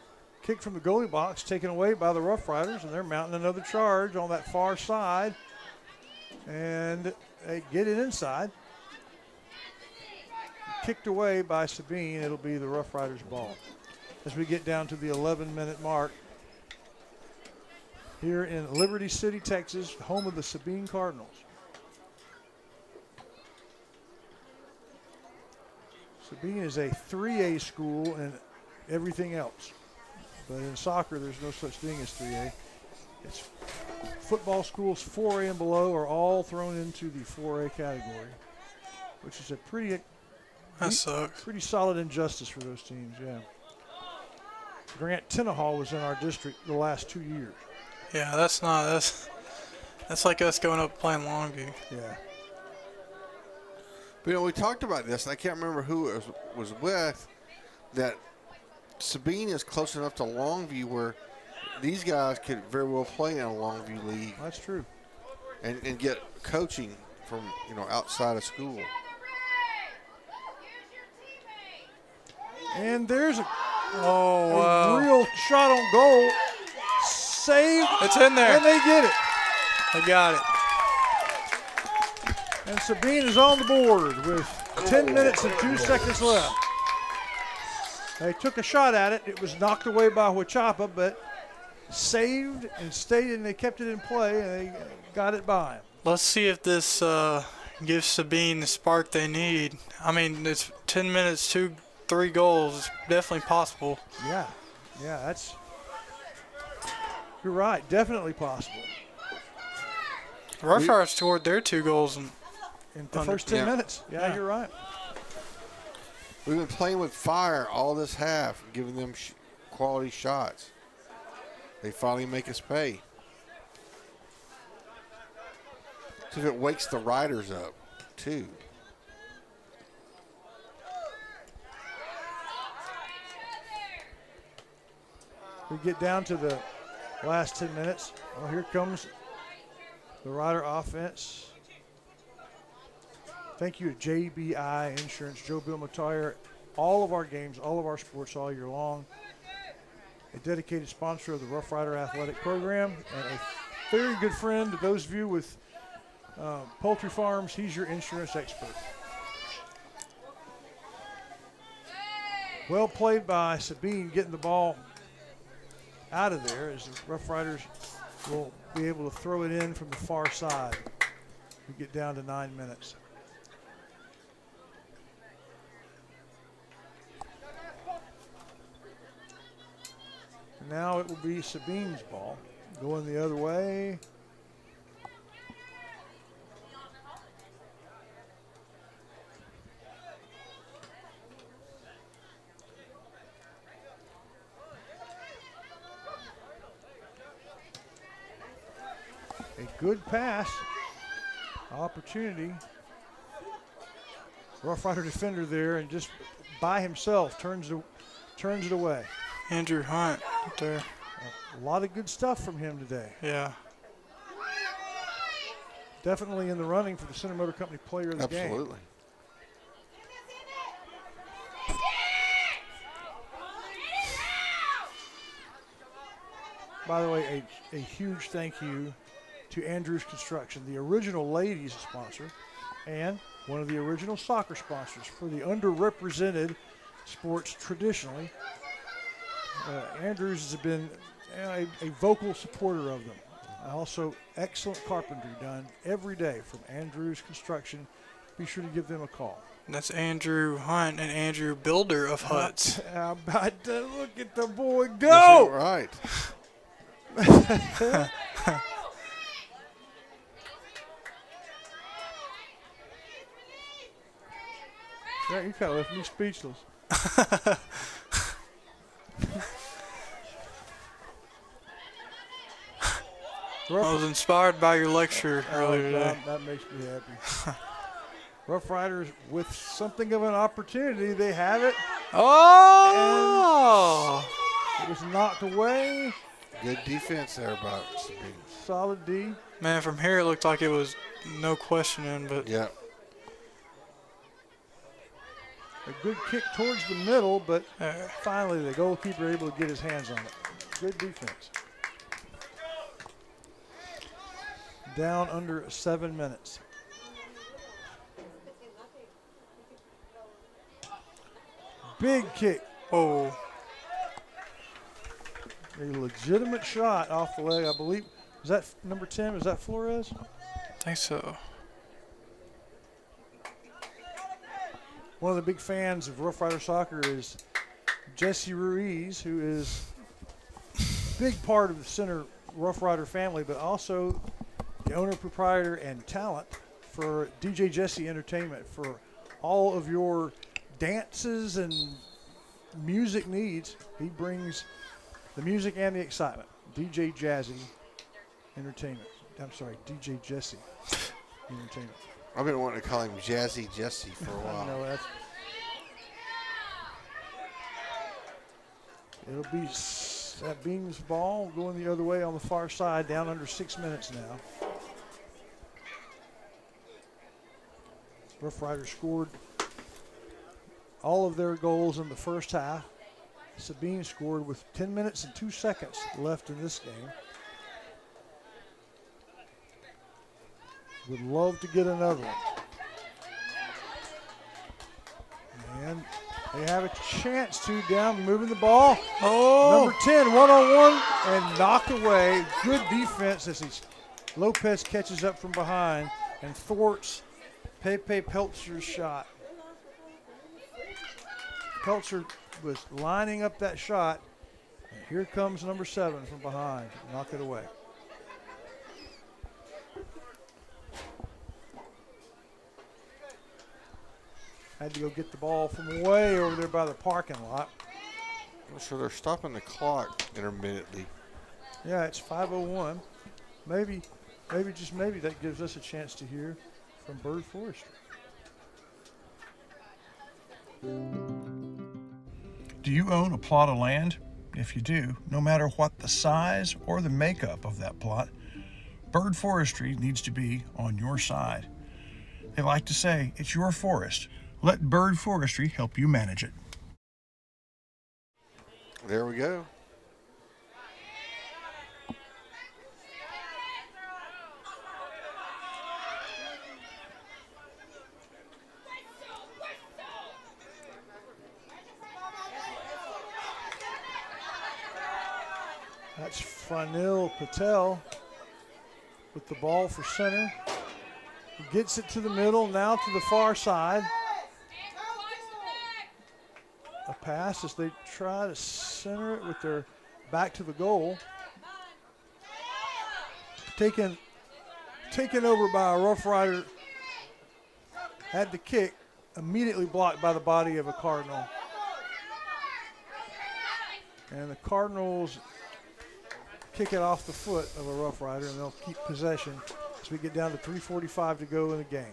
kick from the goalie box taken away by the Rough Riders, and they're mounting another charge on that far side. And they get it inside. Kicked away by Sabine. It'll be the Rough Riders' ball. As we get down to the 11-minute mark here in Liberty City, Texas, home of the Sabine Cardinals. Sabine is a 3A school and everything else. But in soccer, there's no such thing as 3A. It's football schools 4A and below are all thrown into the 4A category, which is a pretty solid injustice for those teams, yeah. Grant Tinahall was in our district the last 2 years. Yeah, that's like us going up playing Longview. Yeah. But we talked about this, and I can't remember who it was with, that Sabine is close enough to Longview where these guys could very well play in a Longview league. That's true. And get coaching from outside of school. And there's a wow. real shot on goal. Saved. It's in there. And they get it. They got it. And Sabine is on the board with 10 minutes and 2 seconds left. They took a shot at it. It was knocked away by Huichapa, but saved and stayed, and they kept it in play, and they got it by him. Let's see if this Give Sabine the spark they need. I mean, it's 10 minutes, 3 goals. It's definitely possible. Yeah, you're right. Definitely possible. Rough Riders scored their 2 goals in the first 10 minutes. Yeah, you're right. We've been playing with fire all this half, giving them quality shots. They finally make us pay. See if it wakes the Riders up, too. We get down to the last 10 minutes. Well, here comes the Rider offense. Thank you to JBI Insurance, Joe Bill Matire. All of our games, all of our sports all year long. A dedicated sponsor of the Rough Rider Athletic Program and a very good friend to those of you with poultry farms. He's your insurance expert. Well played by Sabine, getting the ball out of there as the Rough Riders will be able to throw it in from the far side. We get down to 9 minutes. Now it will be Sabine's ball going the other way. A good pass. Opportunity. Rough Rider defender there and just by himself turns it away. Andrew Hunt there. A lot of good stuff from him today. Yeah. Definitely in the running for the Center Motor Company Player of the Game. Absolutely. By the way, a huge thank you to Andrews Construction, the original ladies sponsor and one of the original soccer sponsors for the underrepresented sports traditionally. Andrews has been a vocal supporter of them. Also, excellent carpentry done every day from Andrews Construction. Be sure to give them a call. That's Andrew Hunt and Andrew Builder of Huts. How about to look at the boy go? Right. Yeah, you kind of left me speechless. I was inspired by your lecture earlier today. That makes me happy. Rough Riders with something of an opportunity. They have it. Oh! And it was knocked away. Good defense there by Sabine. Solid D. Man, from here it looked like it was no questioning, but yeah. A good kick towards the middle, but finally the goalkeeper able to get his hands on it. Good defense. Down under 7 minutes. Big kick. Oh. A legitimate shot off the leg, I believe. Is that number 10? Is that Flores? I think so. One of the big fans of Rough Rider Soccer is Jesse Ruiz, who is a big part of the Center Rough Rider family, but also the owner, proprietor, and talent for DJ Jesse Entertainment for all of your dances and music needs. He brings the music and the excitement. DJ Jazzy Entertainment. I'm sorry, DJ Jesse Entertainment. I've been wanting to call him Jazzy Jesse for a while. No, it'll be Sabine's ball going the other way on the far side, down under 6 minutes now. Rough Riders scored all of their goals in the first half. Sabine scored with 10 minutes and 2 seconds left in this game. Would love to get another one. And they have a chance to down, moving the ball. Oh! Number 10, one-on-one, and knocked away. Good defense as Lopez catches up from behind and thwarts Pepe Peltzer's shot. Peltzer was lining up that shot. And here comes number 7 from behind. Knock it away. Had to go get the ball from way over there by the parking lot. So they're stopping the clock intermittently. Yeah, it's 5:01. Maybe, just maybe that gives us a chance to hear from Bird Forestry. Do you own a plot of land? If you do, no matter what the size or the makeup of that plot, Bird Forestry needs to be on your side. They like to say, it's your forest. Let Bird Forestry help you manage it. There we go. That's Franil Patel with the ball for center. He gets it to the middle, now to the far side. A pass as they try to center it with their back to the goal. Taken over by a Rough Rider. Had the kick, immediately blocked by the body of a Cardinal. And the Cardinals kick it off the foot of a Rough Rider, and they'll keep possession as we get down to 3:45 to go in the game.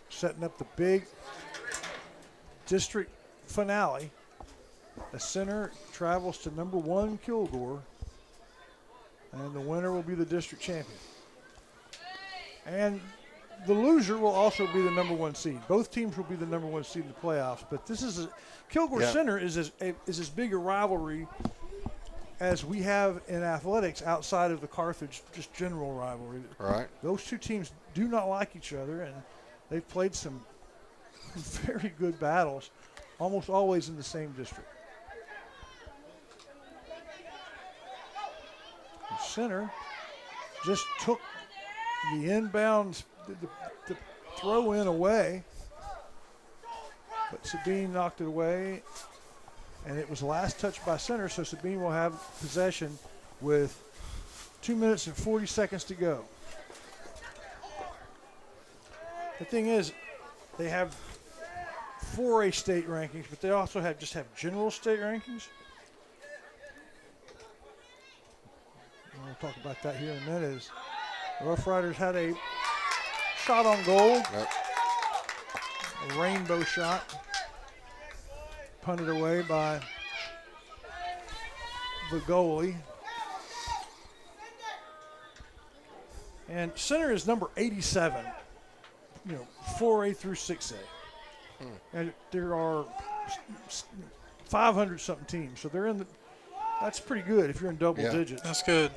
Setting up the big district finale. The center travels to number 1 Kilgore, and the winner will be the district champion. And the loser will also be the number 1 seed. Both teams will be the number 1 seed in the playoffs, but this is Kilgore Center is as big a rivalry as we have in athletics outside of the Carthage just general rivalry. Right. Those two teams do not like each other, and they've played some very good battles, almost always in the same district. The center just took the inbounds, the throw in away, but Sabine knocked it away, and it was last touch by center, so Sabine will have possession with 2 minutes and 40 seconds to go. The thing is, they have 4A state rankings, but they also have general state rankings. And we'll talk about that here in a minute. As the Rough Riders had a shot on goal, a rainbow shot, punted away by the goalie. And center is number 87. 4A through 6A. And there are 500 something teams, so they're in the. That's pretty good if you're in double digits. That's good.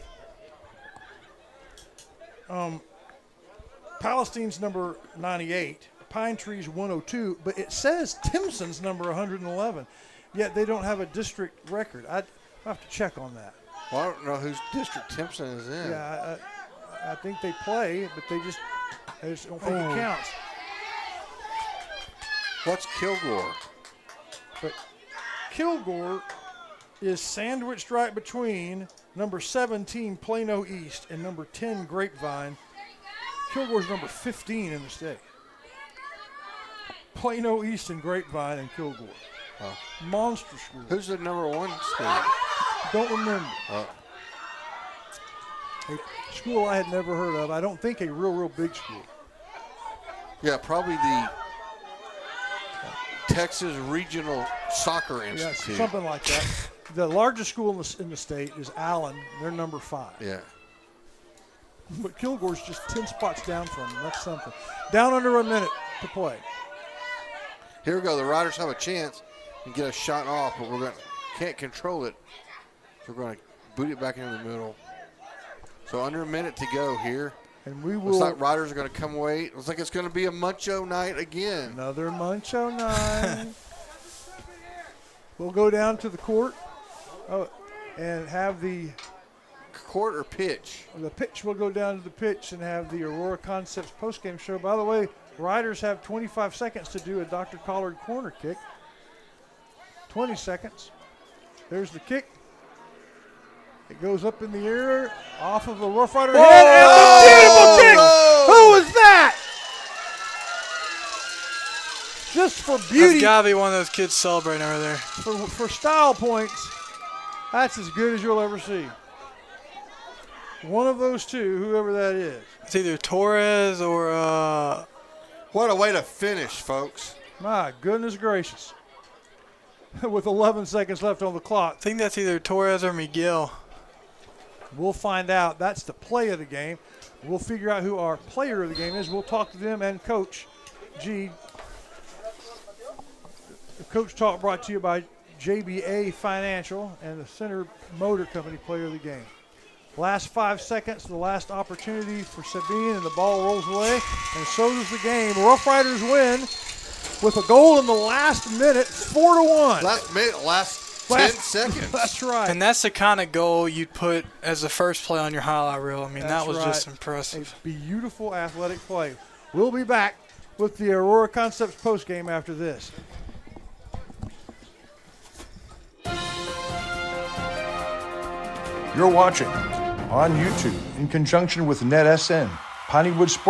Palestine's number 98, Pine Tree's 102, but it says Timpson's number 111. Yet they don't have a district record. I have to check on that. Well, I don't know whose district Timpson is in. Yeah, I think they play, but they just don't think it counts. What's Kilgore? But Kilgore is sandwiched right between number 17, Plano East, and number 10, Grapevine. Kilgore's number 15 in the state. Plano East and Grapevine and Kilgore. Monster school. Who's the number 1 school? Don't remember. A school I had never heard of. I don't think a real big school. Yeah, probably the Texas Regional Soccer Institute. Yeah, something like that. The largest school in the state is Allen. They're number 5. Yeah. But Kilgore's just 10 spots down from them. That's something. Down under a minute to play. Here we go. The Riders have a chance and get a shot off, but can't control it. So we're going to boot it back into the middle. So under a minute to go here. And we will. Looks like Riders are going to come away. Looks like it's going to be a Muncho night again. Another Muncho night. We'll go down to the court and have the court or pitch? The pitch will go down to the pitch and have the Aurora Concepts postgame show. By the way, Riders have 25 seconds to do a Dr. Collard corner kick. 20 seconds. There's the kick. It goes up in the air off of a Rough Rider head. And a beautiful kick. Who was that? Just for beauty. That's got to be one of those kids celebrating over there. For style points, that's as good as you'll ever see. One of those two, whoever that is. It's either Torres or... What a way to finish, folks. My goodness gracious. With 11 seconds left on the clock. I think that's either Torres or Miguel. We'll find out. That's the play of the game. We'll figure out who our player of the game is. We'll talk to them and Coach G. The Coach Talk brought to you by JBA Financial and the Center Motor Company player of the game. Last 5 seconds, the last opportunity for Sabine, and the ball rolls away, and so does the game. Rough Riders win with a goal in the last minute, 4-1. Last 10 seconds. That's right. And that's the kind of goal you'd put as the first play on your highlight reel. I mean, That's that was right. just impressive. A beautiful athletic play. We'll be back with the Aurora Concepts postgame after this. You're watching on YouTube in conjunction with NETSN, Pineywood Sports.